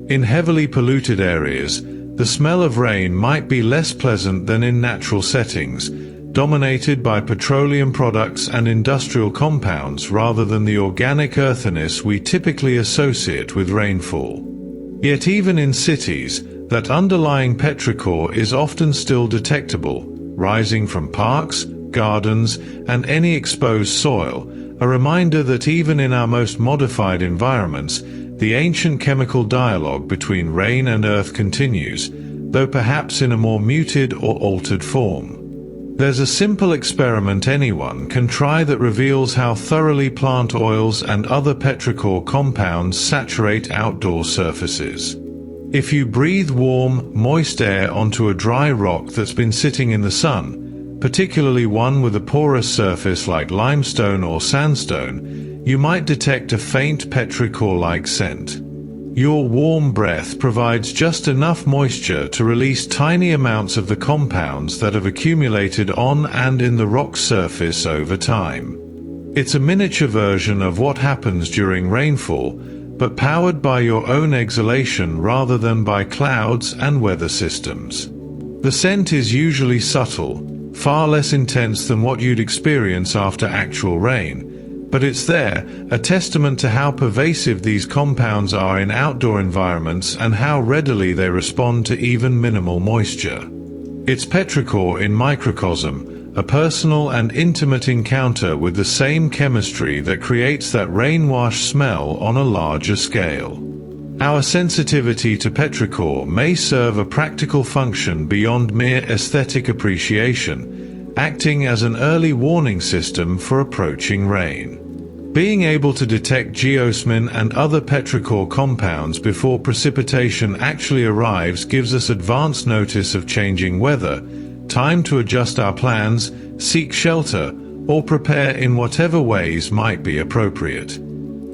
In heavily polluted areas, the smell of rain might be less pleasant than in natural settings, dominated by petroleum products and industrial compounds rather than the organic earthiness we typically associate with rainfall. Yet even in cities, that underlying petrichor is often still detectable, rising from parks, gardens, and any exposed soil, a reminder that even in our most modified environments, the ancient chemical dialogue between rain and earth continues, though perhaps in a more muted or altered form. There's a simple experiment anyone can try that reveals how thoroughly plant oils and other petrichor compounds saturate outdoor surfaces. If you breathe warm, moist air onto a dry rock that's been sitting in the sun, particularly one with a porous surface like limestone or sandstone, you might detect a faint petrichor-like scent. Your warm breath provides just enough moisture to release tiny amounts of the compounds that have accumulated on and in the rock's surface over time. It's a miniature version of what happens during rainfall, but powered by your own exhalation rather than by clouds and weather systems. The scent is usually subtle, far less intense than what you'd experience after actual rain, but it's there, a testament to how pervasive these compounds are in outdoor environments and how readily they respond to even minimal moisture. It's petrichor in microcosm, a personal and intimate encounter with the same chemistry that creates that rain-wash smell on a larger scale. Our sensitivity to petrichor may serve a practical function beyond mere aesthetic appreciation, acting as an early warning system for approaching rain. Being able to detect geosmin and other petrichor compounds before precipitation actually arrives gives us advance notice of changing weather, time to adjust our plans, seek shelter, or prepare in whatever ways might be appropriate.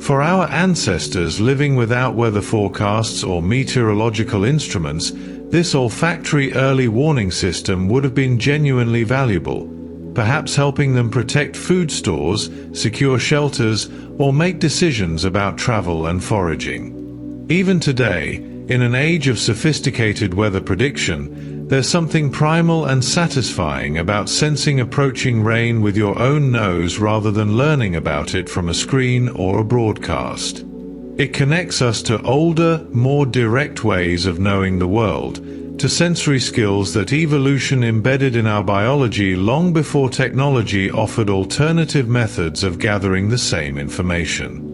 For our ancestors living without weather forecasts or meteorological instruments, this olfactory early warning system would have been genuinely valuable, perhaps helping them protect food stores, secure shelters, or make decisions about travel and foraging. Even today, in an age of sophisticated weather prediction, there's something primal and satisfying about sensing approaching rain with your own nose rather than learning about it from a screen or a broadcast. It connects us to older, more direct ways of knowing the world, to sensory skills that evolution embedded in our biology long before technology offered alternative methods of gathering the same information.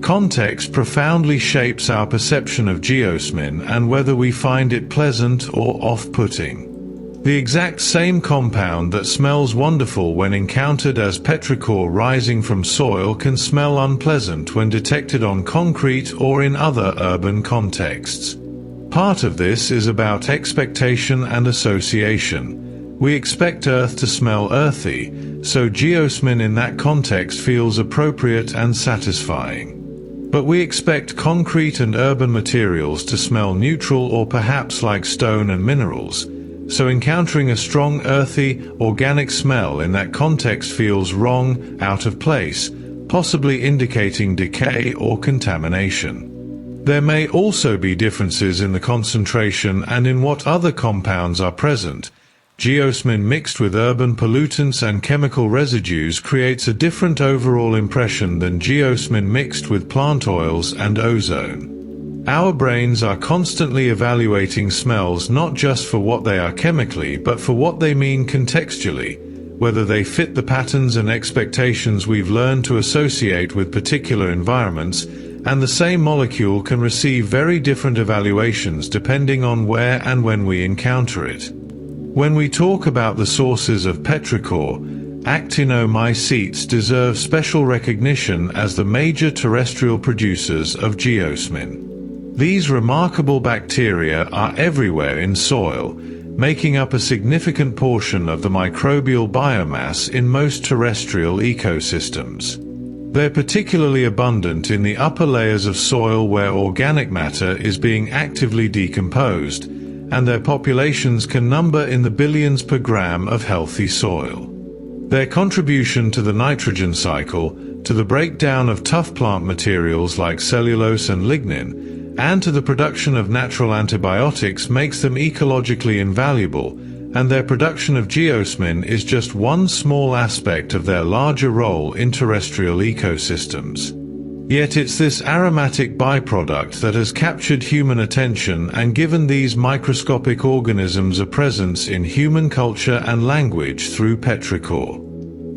Context profoundly shapes our perception of geosmin and whether we find it pleasant or off-putting. The exact same compound that smells wonderful when encountered as petrichor rising from soil can smell unpleasant when detected on concrete or in other urban contexts. Part of this is about expectation and association. We expect Earth to smell earthy, so geosmin in that context feels appropriate and satisfying. But we expect concrete and urban materials to smell neutral or perhaps like stone and minerals, so encountering a strong earthy, organic smell in that context feels wrong, out of place, possibly indicating decay or contamination. There may also be differences in the concentration and in what other compounds are present. Geosmin mixed with urban pollutants and chemical residues creates a different overall impression than geosmin mixed with plant oils and ozone. Our brains are constantly evaluating smells not just for what they are chemically but for what they mean contextually, whether they fit the patterns and expectations we've learned to associate with particular environments, and the same molecule can receive very different evaluations depending on where and when we encounter it. When we talk about the sources of petrichor, Actinomycetes deserve special recognition as the major terrestrial producers of geosmin. These remarkable bacteria are everywhere in soil, making up a significant portion of the microbial biomass in most terrestrial ecosystems. They're particularly abundant in the upper layers of soil where organic matter is being actively decomposed, and their populations can number in the billions per gram of healthy soil. Their contribution to the nitrogen cycle, to the breakdown of tough plant materials like cellulose and lignin, and to the production of natural antibiotics makes them ecologically invaluable, and their production of geosmin is just one small aspect of their larger role in terrestrial ecosystems. Yet it's this aromatic byproduct that has captured human attention and given these microscopic organisms a presence in human culture and language through Petrichor.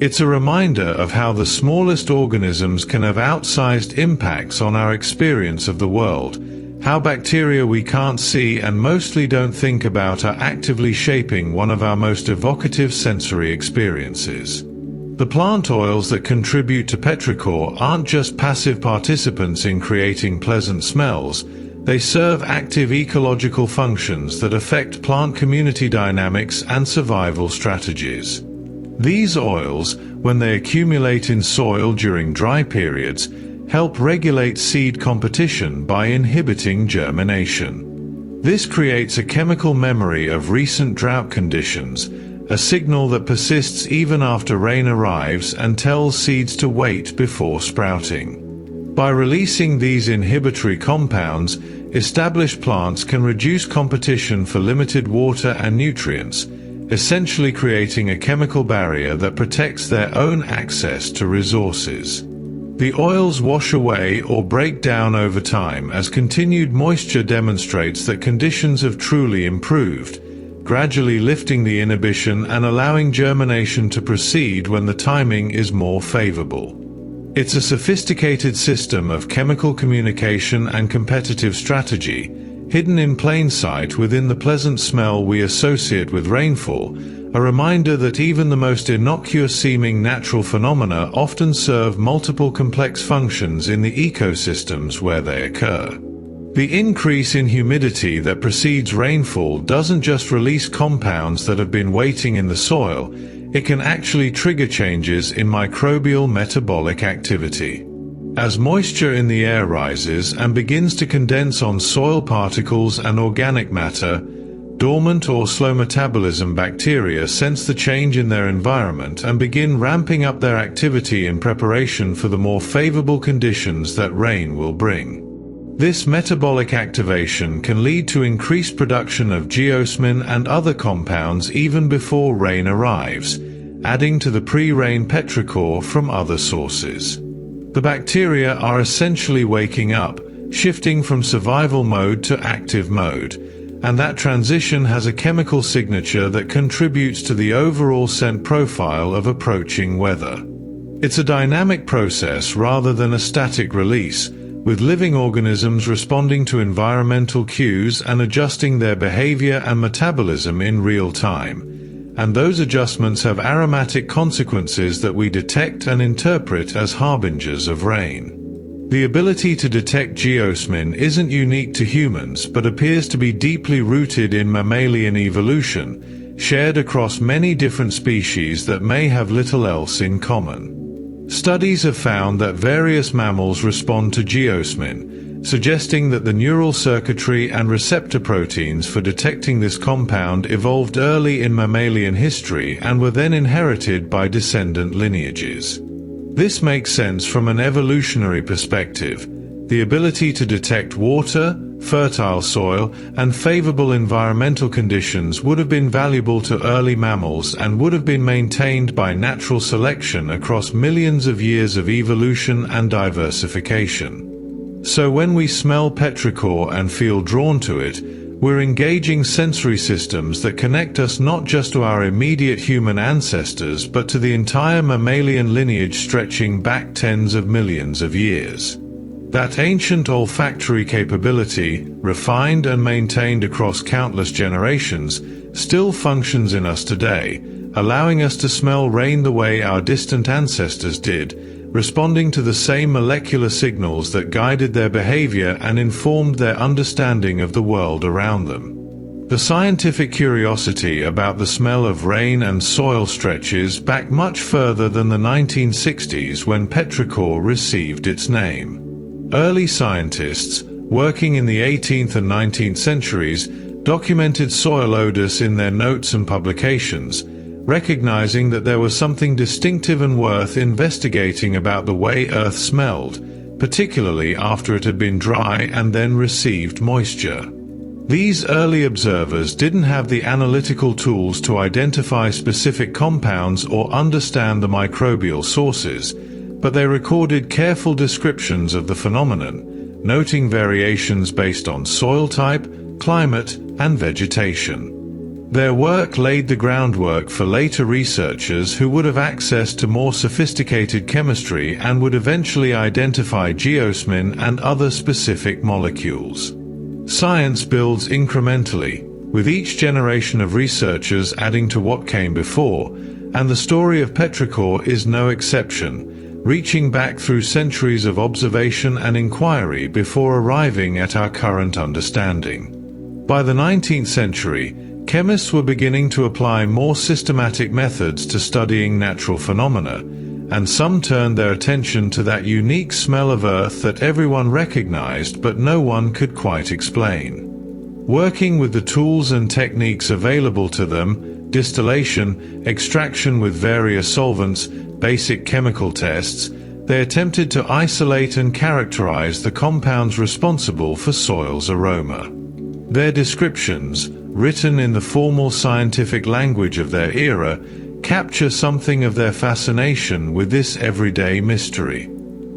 It's a reminder of how the smallest organisms can have outsized impacts on our experience of the world, how bacteria we can't see and mostly don't think about are actively shaping one of our most evocative sensory experiences. The plant oils that contribute to Petrichor aren't just passive participants in creating pleasant smells, they serve active ecological functions that affect plant community dynamics and survival strategies. These oils, when they accumulate in soil during dry periods, help regulate seed competition by inhibiting germination. This creates a chemical memory of recent drought conditions, a signal that persists even after rain arrives and tells seeds to wait before sprouting. By releasing these inhibitory compounds, established plants can reduce competition for limited water and nutrients, essentially creating a chemical barrier that protects their own access to resources. The oils wash away or break down over time as continued moisture demonstrates that conditions have truly improved, gradually lifting the inhibition and allowing germination to proceed when the timing is more favorable. It's a sophisticated system of chemical communication and competitive strategy, hidden in plain sight within the pleasant smell we associate with rainfall, a reminder that even the most innocuous-seeming natural phenomena often serve multiple complex functions in the ecosystems where they occur. The increase in humidity that precedes rainfall doesn't just release compounds that have been waiting in the soil, it can actually trigger changes in microbial metabolic activity. As moisture in the air rises and begins to condense on soil particles and organic matter, dormant or slow metabolism bacteria sense the change in their environment and begin ramping up their activity in preparation for the more favorable conditions that rain will bring. This metabolic activation can lead to increased production of geosmin and other compounds even before rain arrives, adding to the pre-rain petrichor from other sources. The bacteria are essentially waking up, shifting from survival mode to active mode, and that transition has a chemical signature that contributes to the overall scent profile of approaching weather. It's a dynamic process rather than a static release, with living organisms responding to environmental cues and adjusting their behavior and metabolism in real time. And those adjustments have aromatic consequences that we detect and interpret as harbingers of rain. The ability to detect geosmin isn't unique to humans but appears to be deeply rooted in mammalian evolution, shared across many different species that may have little else in common. Studies have found that various mammals respond to geosmin, suggesting that the neural circuitry and receptor proteins for detecting this compound evolved early in mammalian history and were then inherited by descendant lineages. This makes sense from an evolutionary perspective. The ability to detect water, fertile soil, and favorable environmental conditions would have been valuable to early mammals and would have been maintained by natural selection across millions of years of evolution and diversification. So when we smell petrichor and feel drawn to it, we're engaging sensory systems that connect us not just to our immediate human ancestors but to the entire mammalian lineage stretching back tens of millions of years. That ancient olfactory capability, refined and maintained across countless generations, still functions in us today, allowing us to smell rain the way our distant ancestors did, responding to the same molecular signals that guided their behavior and informed their understanding of the world around them. The scientific curiosity about the smell of rain and soil stretches back much further than the 1960s when petrichor received its name. Early scientists, working in the 18th and 19th centuries, documented soil odors in their notes and publications, recognizing that there was something distinctive and worth investigating about the way Earth smelled, particularly after it had been dry and then received moisture. These early observers didn't have the analytical tools to identify specific compounds or understand the microbial sources, but they recorded careful descriptions of the phenomenon, noting variations based on soil type, climate, and vegetation. Their work laid the groundwork for later researchers who would have access to more sophisticated chemistry and would eventually identify geosmin and other specific molecules. Science builds incrementally, with each generation of researchers adding to what came before, and the story of Petrichor is no exception, reaching back through centuries of observation and inquiry before arriving at our current understanding. By the 19th century, chemists were beginning to apply more systematic methods to studying natural phenomena, and some turned their attention to that unique smell of Earth that everyone recognized but no one could quite explain. Working with the tools and techniques available to them, distillation, extraction with various solvents, basic chemical tests, they attempted to isolate and characterize the compounds responsible for soil's aroma. Their descriptions, written in the formal scientific language of their era, capture something of their fascination with this everyday mystery.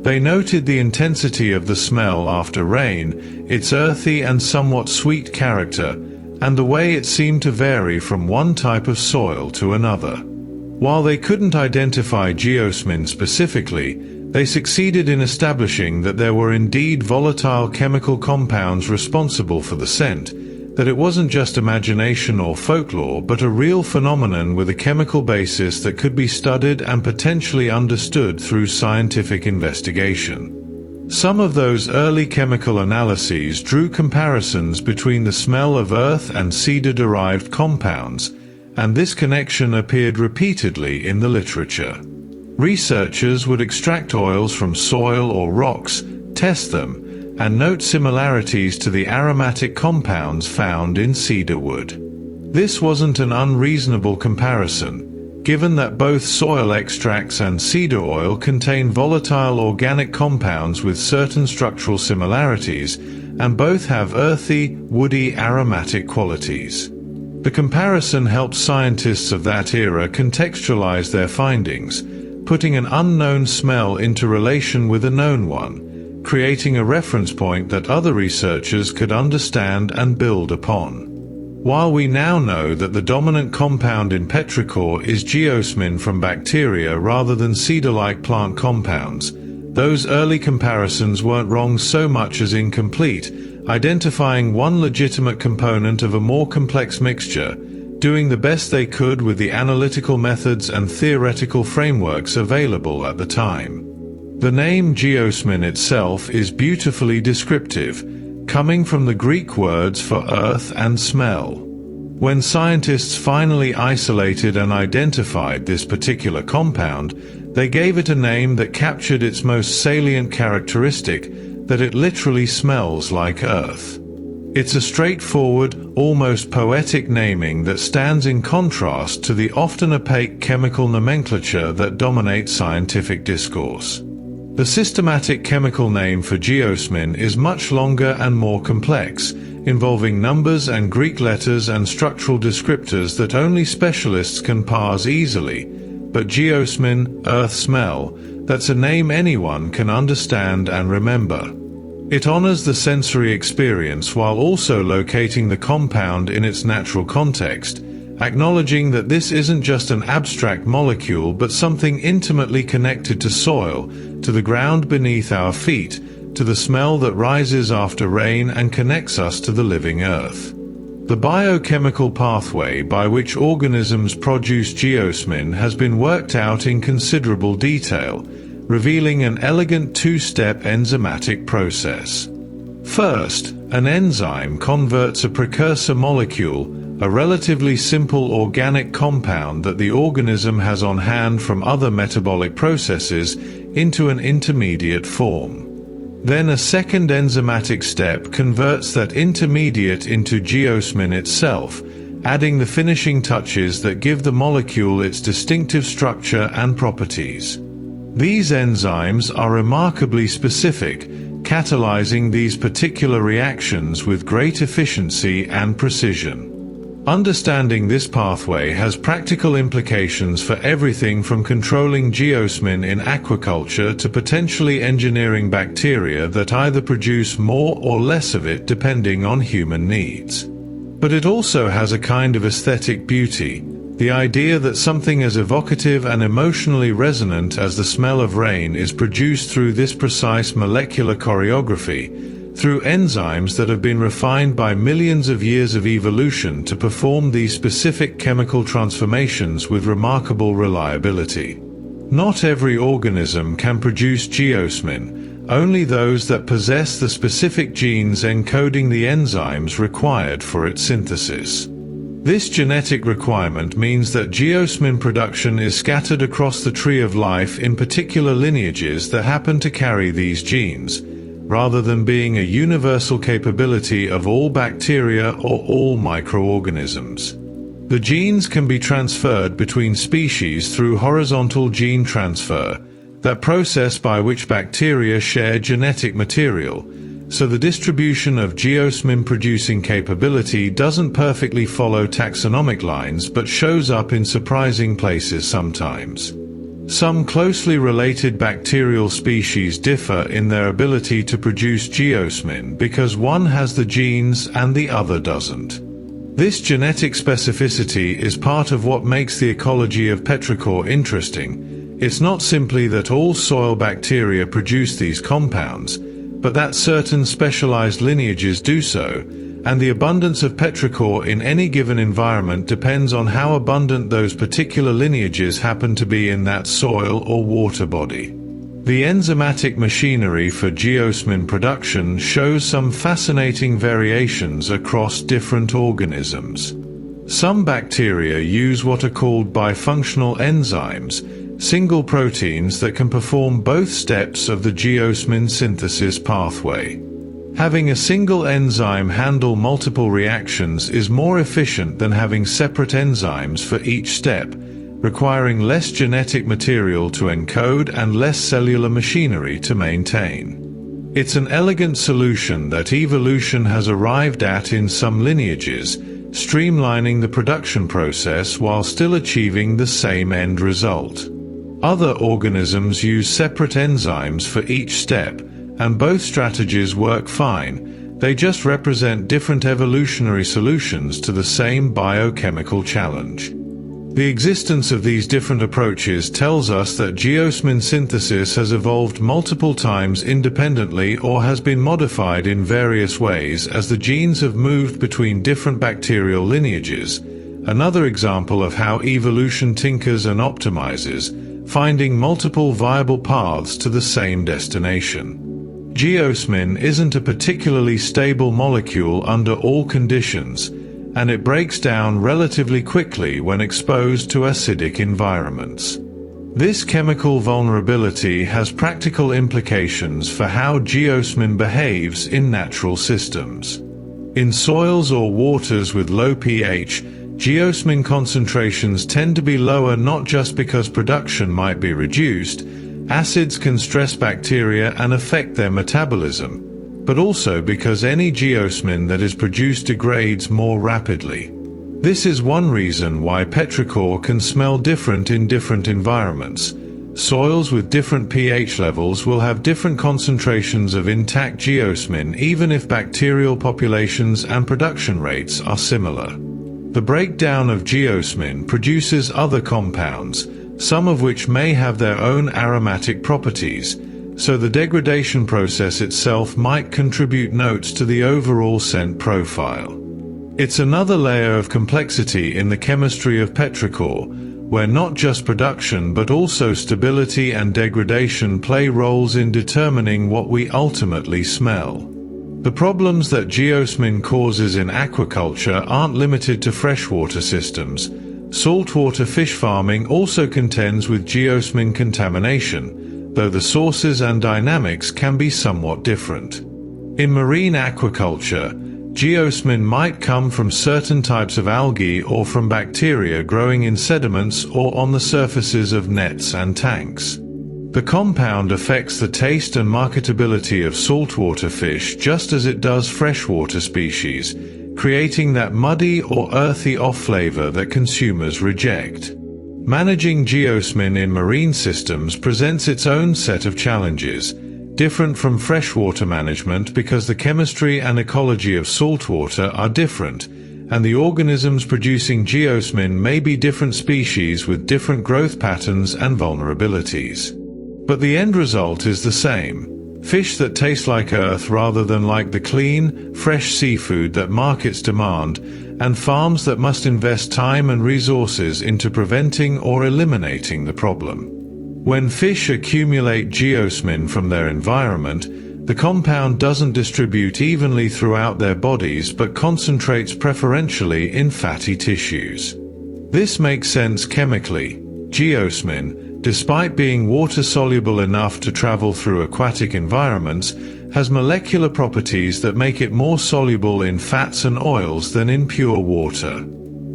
They noted the intensity of the smell after rain, its earthy and somewhat sweet character, and the way it seemed to vary from one type of soil to another. While they couldn't identify geosmin specifically, they succeeded in establishing that there were indeed volatile chemical compounds responsible for the scent, that it wasn't just imagination or folklore but a real phenomenon with a chemical basis that could be studied and potentially understood through scientific investigation. Some of those early chemical analyses drew comparisons between the smell of earth and cedar-derived compounds, and this connection appeared repeatedly in the literature. Researchers would extract oils from soil or rocks, test them, and note similarities to the aromatic compounds found in cedar wood. This wasn't an unreasonable comparison, given that both soil extracts and cedar oil contain volatile organic compounds with certain structural similarities, and both have earthy, woody, aromatic qualities. The comparison helped scientists of that era contextualize their findings, putting an unknown smell into relation with a known one, creating a reference point that other researchers could understand and build upon. While we now know that the dominant compound in Petrichor is geosmin from bacteria rather than cedar-like plant compounds, those early comparisons weren't wrong so much as incomplete, identifying one legitimate component of a more complex mixture, doing the best they could with the analytical methods and theoretical frameworks available at the time. The name geosmin itself is beautifully descriptive, coming from the Greek words for earth and smell. When scientists finally isolated and identified this particular compound, they gave it a name that captured its most salient characteristic, that it literally smells like earth. It's a straightforward, almost poetic naming that stands in contrast to the often opaque chemical nomenclature that dominates scientific discourse. The systematic chemical name for geosmin is much longer and more complex, involving numbers and Greek letters and structural descriptors that only specialists can parse easily, but geosmin, earth smell, that's a name anyone can understand and remember. It honors the sensory experience while also locating the compound in its natural context, acknowledging that this isn't just an abstract molecule but something intimately connected to soil, to the ground beneath our feet, to the smell that rises after rain and connects us to the living earth. The biochemical pathway by which organisms produce geosmin has been worked out in considerable detail, revealing an elegant two-step enzymatic process. First, an enzyme converts a precursor molecule, a relatively simple organic compound that the organism has on hand from other metabolic processes, into an intermediate form. Then a second enzymatic step converts that intermediate into geosmin itself, adding the finishing touches that give the molecule its distinctive structure and properties. These enzymes are remarkably specific, catalyzing these particular reactions with great efficiency and precision. Understanding this pathway has practical implications for everything from controlling geosmin in aquaculture to potentially engineering bacteria that either produce more or less of it depending on human needs. But it also has a kind of aesthetic beauty, the idea that something as evocative and emotionally resonant as the smell of rain is produced through this precise molecular choreography, through enzymes that have been refined by millions of years of evolution to perform these specific chemical transformations with remarkable reliability. Not every organism can produce geosmin, only those that possess the specific genes encoding the enzymes required for its synthesis. This genetic requirement means that geosmin production is scattered across the tree of life in particular lineages that happen to carry these genes, rather than being a universal capability of all bacteria or all microorganisms. The genes can be transferred between species through horizontal gene transfer, that process by which bacteria share genetic material, so the distribution of geosmin-producing capability doesn't perfectly follow taxonomic lines but shows up in surprising places sometimes. Some closely related bacterial species differ in their ability to produce geosmin because one has the genes and the other doesn't. This genetic specificity is part of what makes the ecology of Petrichor interesting. It's not simply that all soil bacteria produce these compounds, but that certain specialized lineages do so, and the abundance of Petrichor in any given environment depends on how abundant those particular lineages happen to be in that soil or water body. The enzymatic machinery for geosmin production shows some fascinating variations across different organisms. Some bacteria use what are called bifunctional enzymes, single proteins that can perform both steps of the geosmin synthesis pathway. Having a single enzyme handle multiple reactions is more efficient than having separate enzymes for each step, requiring less genetic material to encode and less cellular machinery to maintain. It's an elegant solution that evolution has arrived at in some lineages, streamlining the production process while still achieving the same end result. Other organisms use separate enzymes for each step, and both strategies work fine. They just represent different evolutionary solutions to the same biochemical challenge. The existence of these different approaches tells us that geosmin synthesis has evolved multiple times independently or has been modified in various ways as the genes have moved between different bacterial lineages, another example of how evolution tinkers and optimizes, finding multiple viable paths to the same destination. Geosmin isn't a particularly stable molecule under all conditions, and it breaks down relatively quickly when exposed to acidic environments. This chemical vulnerability has practical implications for how geosmin behaves in natural systems. In soils or waters with low pH, geosmin concentrations tend to be lower not just because production might be reduced. Acids can stress bacteria and affect their metabolism, but also because any geosmin that is produced degrades more rapidly. This is one reason why Petrichor can smell different in different environments. Soils with different pH levels will have different concentrations of intact geosmin even if bacterial populations and production rates are similar. The breakdown of geosmin produces other compounds, some of which may have their own aromatic properties, so the degradation process itself might contribute notes to the overall scent profile. It's another layer of complexity in the chemistry of Petrichor, where not just production but also stability and degradation play roles in determining what we ultimately smell. The problems that geosmin causes in aquaculture aren't limited to freshwater systems. Saltwater fish farming also contends with geosmin contamination, though the sources and dynamics can be somewhat different. In marine aquaculture, geosmin might come from certain types of algae or from bacteria growing in sediments or on the surfaces of nets and tanks. The compound affects the taste and marketability of saltwater fish just as it does freshwater species, creating that muddy or earthy off-flavor that consumers reject. Managing geosmin in marine systems presents its own set of challenges, different from freshwater management because the chemistry and ecology of saltwater are different, and the organisms producing geosmin may be different species with different growth patterns and vulnerabilities. But the end result is the same: fish that taste like earth rather than like the clean, fresh seafood that markets demand, and farms that must invest time and resources into preventing or eliminating the problem. When fish accumulate geosmin from their environment, the compound doesn't distribute evenly throughout their bodies but concentrates preferentially in fatty tissues. This makes sense chemically. Geosmin, despite being water-soluble enough to travel through aquatic environments, has molecular properties that make it more soluble in fats and oils than in pure water.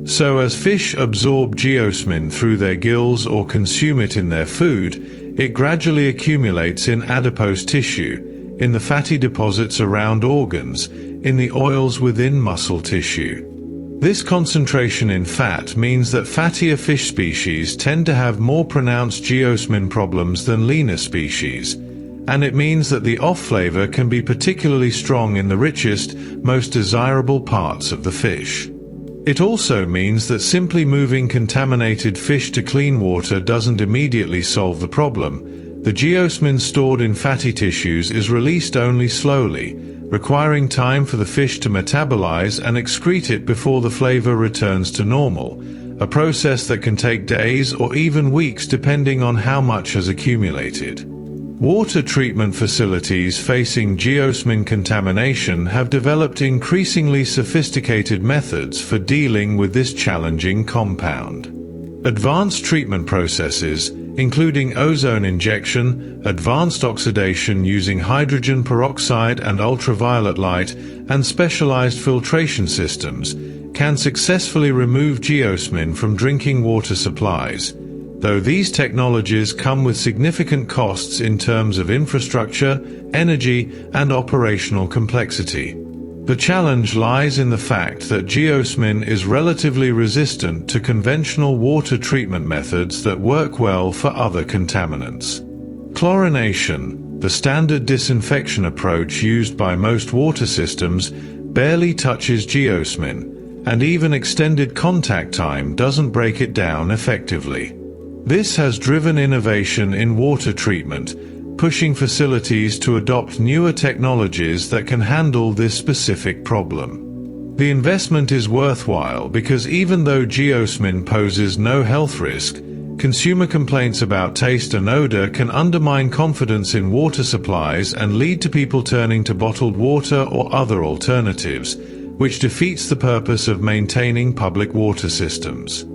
So as fish absorb geosmin through their gills or consume it in their food, it gradually accumulates in adipose tissue, in the fatty deposits around organs, in the oils within muscle tissue. This concentration in fat means that fattier fish species tend to have more pronounced geosmin problems than leaner species, and it means that the off-flavor can be particularly strong in the richest, most desirable parts of the fish. It also means that simply moving contaminated fish to clean water doesn't immediately solve the problem. The geosmin stored in fatty tissues is released only slowly, requiring time for the fish to metabolize and excrete it before the flavor returns to normal, a process that can take days or even weeks depending on how much has accumulated. Water treatment facilities facing geosmin contamination have developed increasingly sophisticated methods for dealing with this challenging compound. Advanced treatment processes, including ozone injection, advanced oxidation using hydrogen peroxide and ultraviolet light, and specialized filtration systems, can successfully remove geosmin from drinking water supplies, though these technologies come with significant costs in terms of infrastructure, energy, and operational complexity. The challenge lies in the fact that geosmin is relatively resistant to conventional water treatment methods that work well for other contaminants. Chlorination, the standard disinfection approach used by most water systems, barely touches geosmin, and even extended contact time doesn't break it down effectively. This has driven innovation in water treatment, pushing facilities to adopt newer technologies that can handle this specific problem. The investment is worthwhile because even though geosmin poses no health risk, consumer complaints about taste and odor can undermine confidence in water supplies and lead to people turning to bottled water or other alternatives, which defeats the purpose of maintaining public water systems.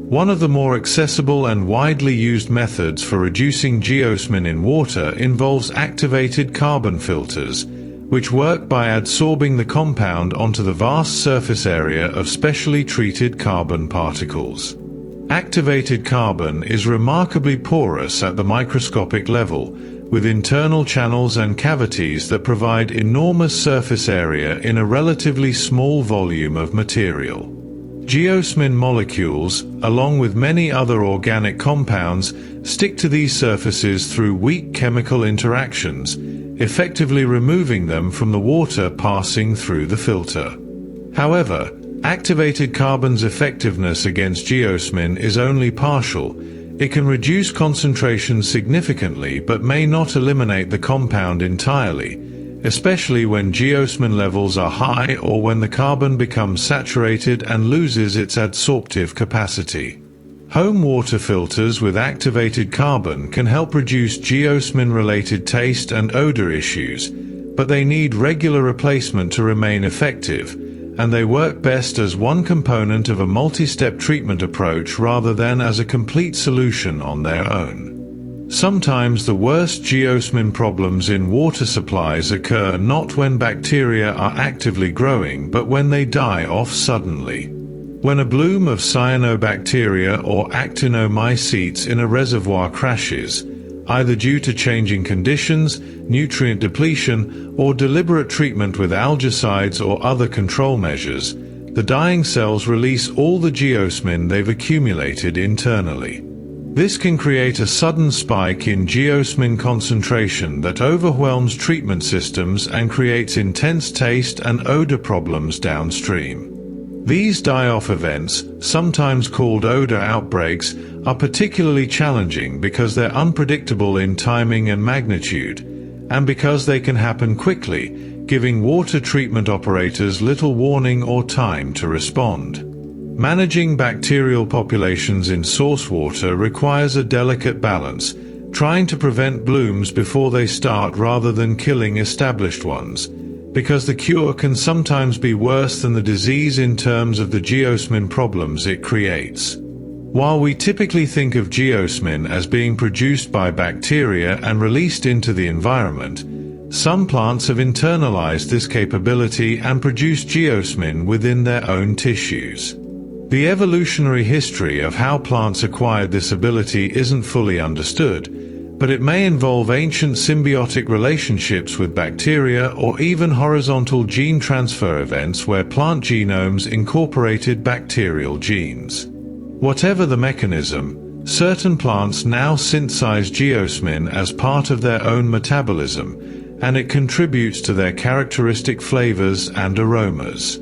One of the more accessible and widely used methods for reducing geosmin in water involves activated carbon filters, which work by adsorbing the compound onto the vast surface area of specially treated carbon particles. Activated carbon is remarkably porous at the microscopic level, with internal channels and cavities that provide enormous surface area in a relatively small volume of material. Geosmin molecules, along with many other organic compounds, stick to these surfaces through weak chemical interactions, effectively removing them from the water passing through the filter. However, activated carbon's effectiveness against geosmin is only partial. It can reduce concentrations significantly but may not eliminate the compound entirely, especially when geosmin levels are high or when the carbon becomes saturated and loses its adsorptive capacity. Home water filters with activated carbon can help reduce geosmin-related taste and odor issues, but they need regular replacement to remain effective, and they work best as one component of a multi-step treatment approach rather than as a complete solution on their own. Sometimes the worst geosmin problems in water supplies occur not when bacteria are actively growing but when they die off suddenly. When a bloom of cyanobacteria or Actinomycetes in a reservoir crashes, either due to changing conditions, nutrient depletion, or deliberate treatment with algicides or other control measures, the dying cells release all the geosmin they've accumulated internally. This can create a sudden spike in geosmin concentration that overwhelms treatment systems and creates intense taste and odor problems downstream. These die-off events, sometimes called odor outbreaks, are particularly challenging because they're unpredictable in timing and magnitude, and because they can happen quickly, giving water treatment operators little warning or time to respond. Managing bacterial populations in source water requires a delicate balance, trying to prevent blooms before they start rather than killing established ones, because the cure can sometimes be worse than the disease in terms of the geosmin problems it creates. While we typically think of geosmin as being produced by bacteria and released into the environment, some plants have internalized this capability and produce geosmin within their own tissues. The evolutionary history of how plants acquired this ability isn't fully understood, but it may involve ancient symbiotic relationships with bacteria or even horizontal gene transfer events where plant genomes incorporated bacterial genes. Whatever the mechanism, certain plants now synthesize geosmin as part of their own metabolism, and it contributes to their characteristic flavors and aromas.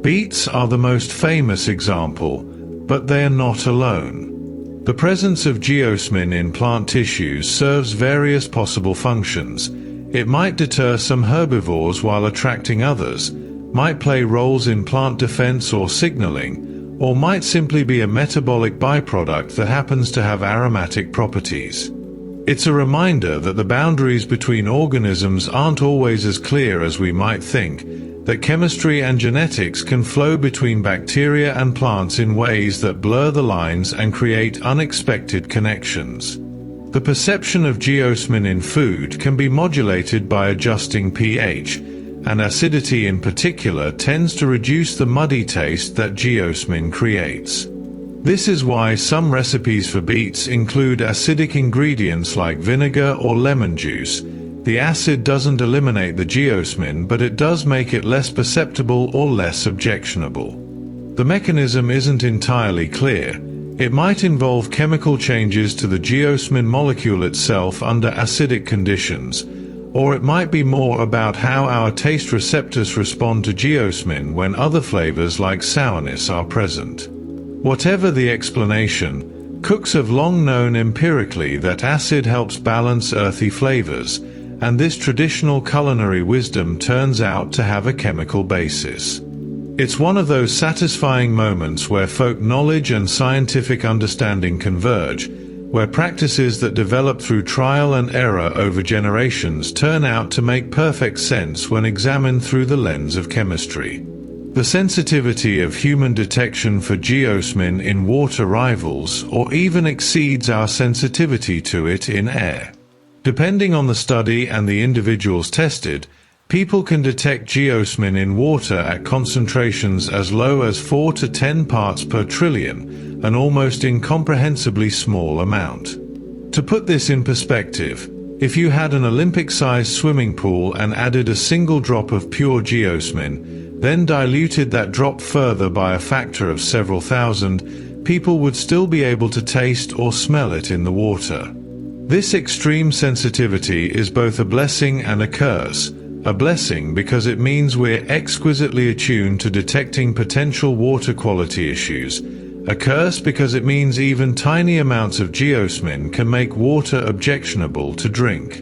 Beets are the most famous example, but they are not alone. The presence of geosmin in plant tissues serves various possible functions. It might deter some herbivores while attracting others, might play roles in plant defense or signaling, or might simply be a metabolic byproduct that happens to have aromatic properties. It's a reminder that the boundaries between organisms aren't always as clear as we might think, that chemistry and genetics can flow between bacteria and plants in ways that blur the lines and create unexpected connections. The perception of geosmin in food can be modulated by adjusting pH, and acidity in particular tends to reduce the muddy taste that geosmin creates. This is why some recipes for beets include acidic ingredients like vinegar or lemon juice. The acid doesn't eliminate the geosmin, but it does make it less perceptible or less objectionable. The mechanism isn't entirely clear. It might involve chemical changes to the geosmin molecule itself under acidic conditions, or it might be more about how our taste receptors respond to geosmin when other flavors like sourness are present. Whatever the explanation, cooks have long known empirically that acid helps balance earthy flavors, and this traditional culinary wisdom turns out to have a chemical basis. It's one of those satisfying moments where folk knowledge and scientific understanding converge, where practices that develop through trial and error over generations turn out to make perfect sense when examined through the lens of chemistry. The sensitivity of human detection for geosmin in water rivals or even exceeds our sensitivity to it in air. Depending on the study and the individuals tested, people can detect geosmin in water at concentrations as low as 4 to 10 parts per trillion, an almost incomprehensibly small amount. To put this in perspective, if you had an Olympic-sized swimming pool and added a single drop of pure geosmin, then diluted that drop further by a factor of several thousand, people would still be able to taste or smell it in the water. This extreme sensitivity is both a blessing and a curse. A blessing because it means we're exquisitely attuned to detecting potential water quality issues. A curse because it means even tiny amounts of geosmin can make water objectionable to drink.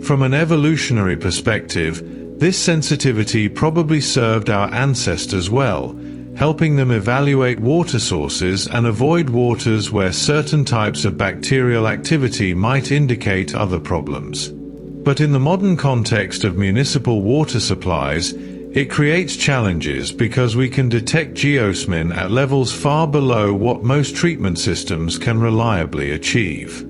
From an evolutionary perspective, this sensitivity probably served our ancestors well, helping them evaluate water sources and avoid waters where certain types of bacterial activity might indicate other problems. But in the modern context of municipal water supplies, it creates challenges because we can detect geosmin at levels far below what most treatment systems can reliably achieve.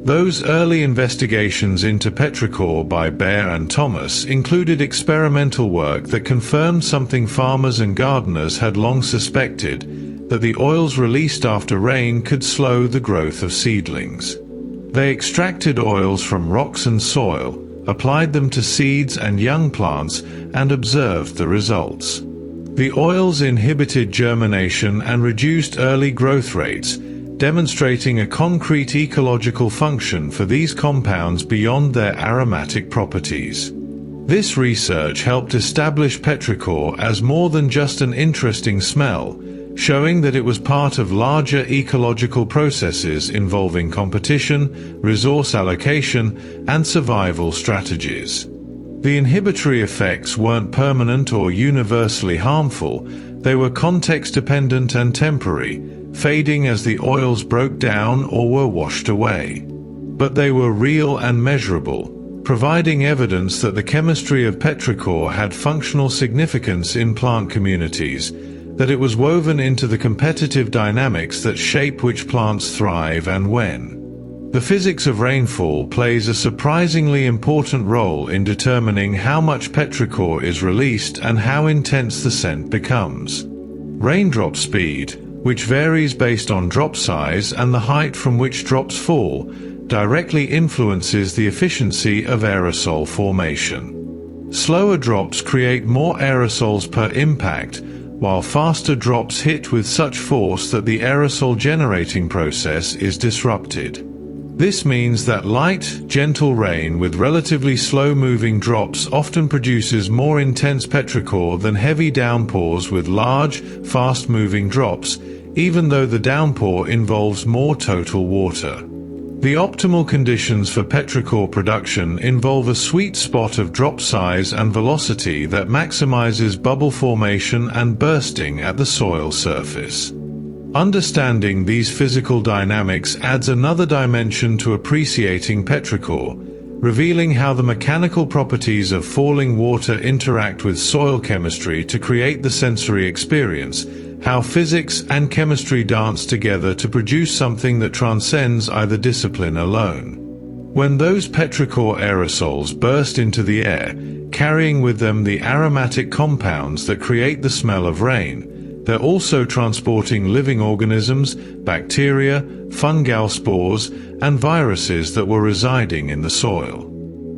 Those early investigations into petrichor by Baer and Thomas included experimental work that confirmed something farmers and gardeners had long suspected, that the oils released after rain could slow the growth of seedlings. They extracted oils from rocks and soil, applied them to seeds and young plants, and observed the results. The oils inhibited germination and reduced early growth rates, demonstrating a concrete ecological function for these compounds beyond their aromatic properties. This research helped establish petrichor as more than just an interesting smell, showing that it was part of larger ecological processes involving competition, resource allocation, and survival strategies. The inhibitory effects weren't permanent or universally harmful, they were context-dependent and temporary, fading as the oils broke down or were washed away. But they were real and measurable, providing evidence that the chemistry of petrichor had functional significance in plant communities, that it was woven into the competitive dynamics that shape which plants thrive and when. The physics of rainfall plays a surprisingly important role in determining how much petrichor is released and how intense the scent becomes. Raindrop speed, which varies based on drop size and the height from which drops fall, directly influences the efficiency of aerosol formation. Slower drops create more aerosols per impact, while faster drops hit with such force that the aerosol generating process is disrupted. This means that light, gentle rain with relatively slow-moving drops often produces more intense petrichor than heavy downpours with large, fast-moving drops, even though the downpour involves more total water. The optimal conditions for petrichor production involve a sweet spot of drop size and velocity that maximizes bubble formation and bursting at the soil surface. Understanding these physical dynamics adds another dimension to appreciating petrichor, revealing how the mechanical properties of falling water interact with soil chemistry to create the sensory experience, how physics and chemistry dance together to produce something that transcends either discipline alone. When those petrichor aerosols burst into the air, carrying with them the aromatic compounds that create the smell of rain, they're also transporting living organisms, bacteria, fungal spores, and viruses that were residing in the soil.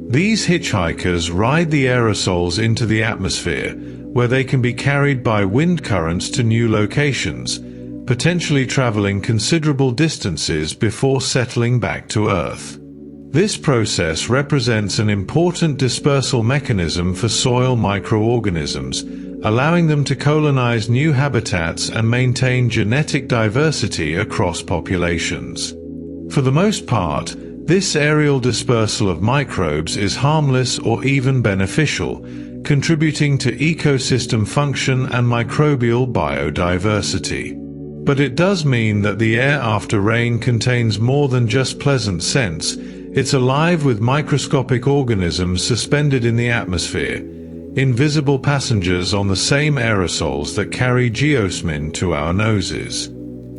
These hitchhikers ride the aerosols into the atmosphere, where they can be carried by wind currents to new locations, potentially traveling considerable distances before settling back to Earth. This process represents an important dispersal mechanism for soil microorganisms, allowing them to colonize new habitats and maintain genetic diversity across populations. For the most part, this aerial dispersal of microbes is harmless or even beneficial, contributing to ecosystem function and microbial biodiversity. But it does mean that the air after rain contains more than just pleasant scents. It's alive with microscopic organisms suspended in the atmosphere, invisible passengers on the same aerosols that carry geosmin to our noses.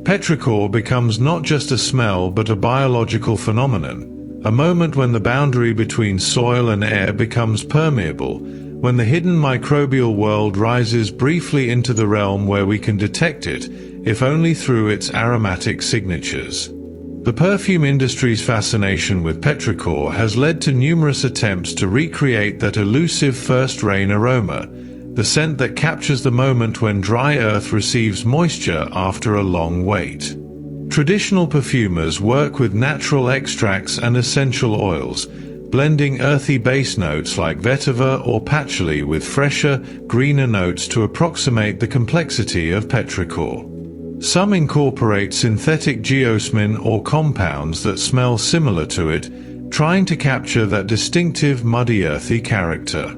Petrichor becomes not just a smell but a biological phenomenon, a moment when the boundary between soil and air becomes permeable, when the hidden microbial world rises briefly into the realm where we can detect it, if only through its aromatic signatures. The perfume industry's fascination with petrichor has led to numerous attempts to recreate that elusive first rain aroma, the scent that captures the moment when dry earth receives moisture after a long wait. Traditional perfumers work with natural extracts and essential oils, blending earthy base notes like vetiver or patchouli with fresher, greener notes to approximate the complexity of petrichor. Some incorporate synthetic geosmin or compounds that smell similar to it, trying to capture that distinctive muddy earthy character.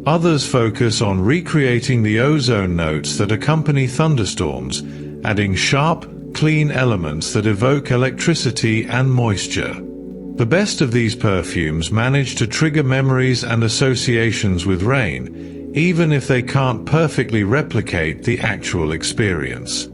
Others focus on recreating the ozone notes that accompany thunderstorms, adding sharp, clean elements that evoke electricity and moisture. The best of these perfumes manage to trigger memories and associations with rain, even if they can't perfectly replicate the actual experience.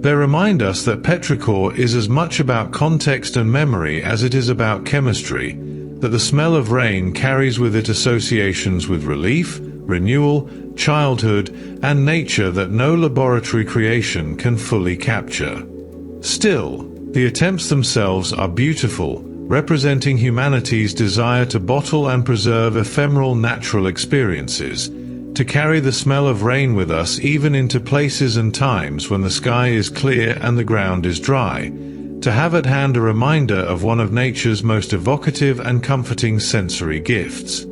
They remind us that Petrichor is as much about context and memory as it is about chemistry, that the smell of rain carries with it associations with relief, renewal, childhood, and nature that no laboratory creation can fully capture. Still, the attempts themselves are beautiful, representing humanity's desire to bottle and preserve ephemeral natural experiences, to carry the smell of rain with us even into places and times when the sky is clear and the ground is dry, to have at hand a reminder of one of nature's most evocative and comforting sensory gifts.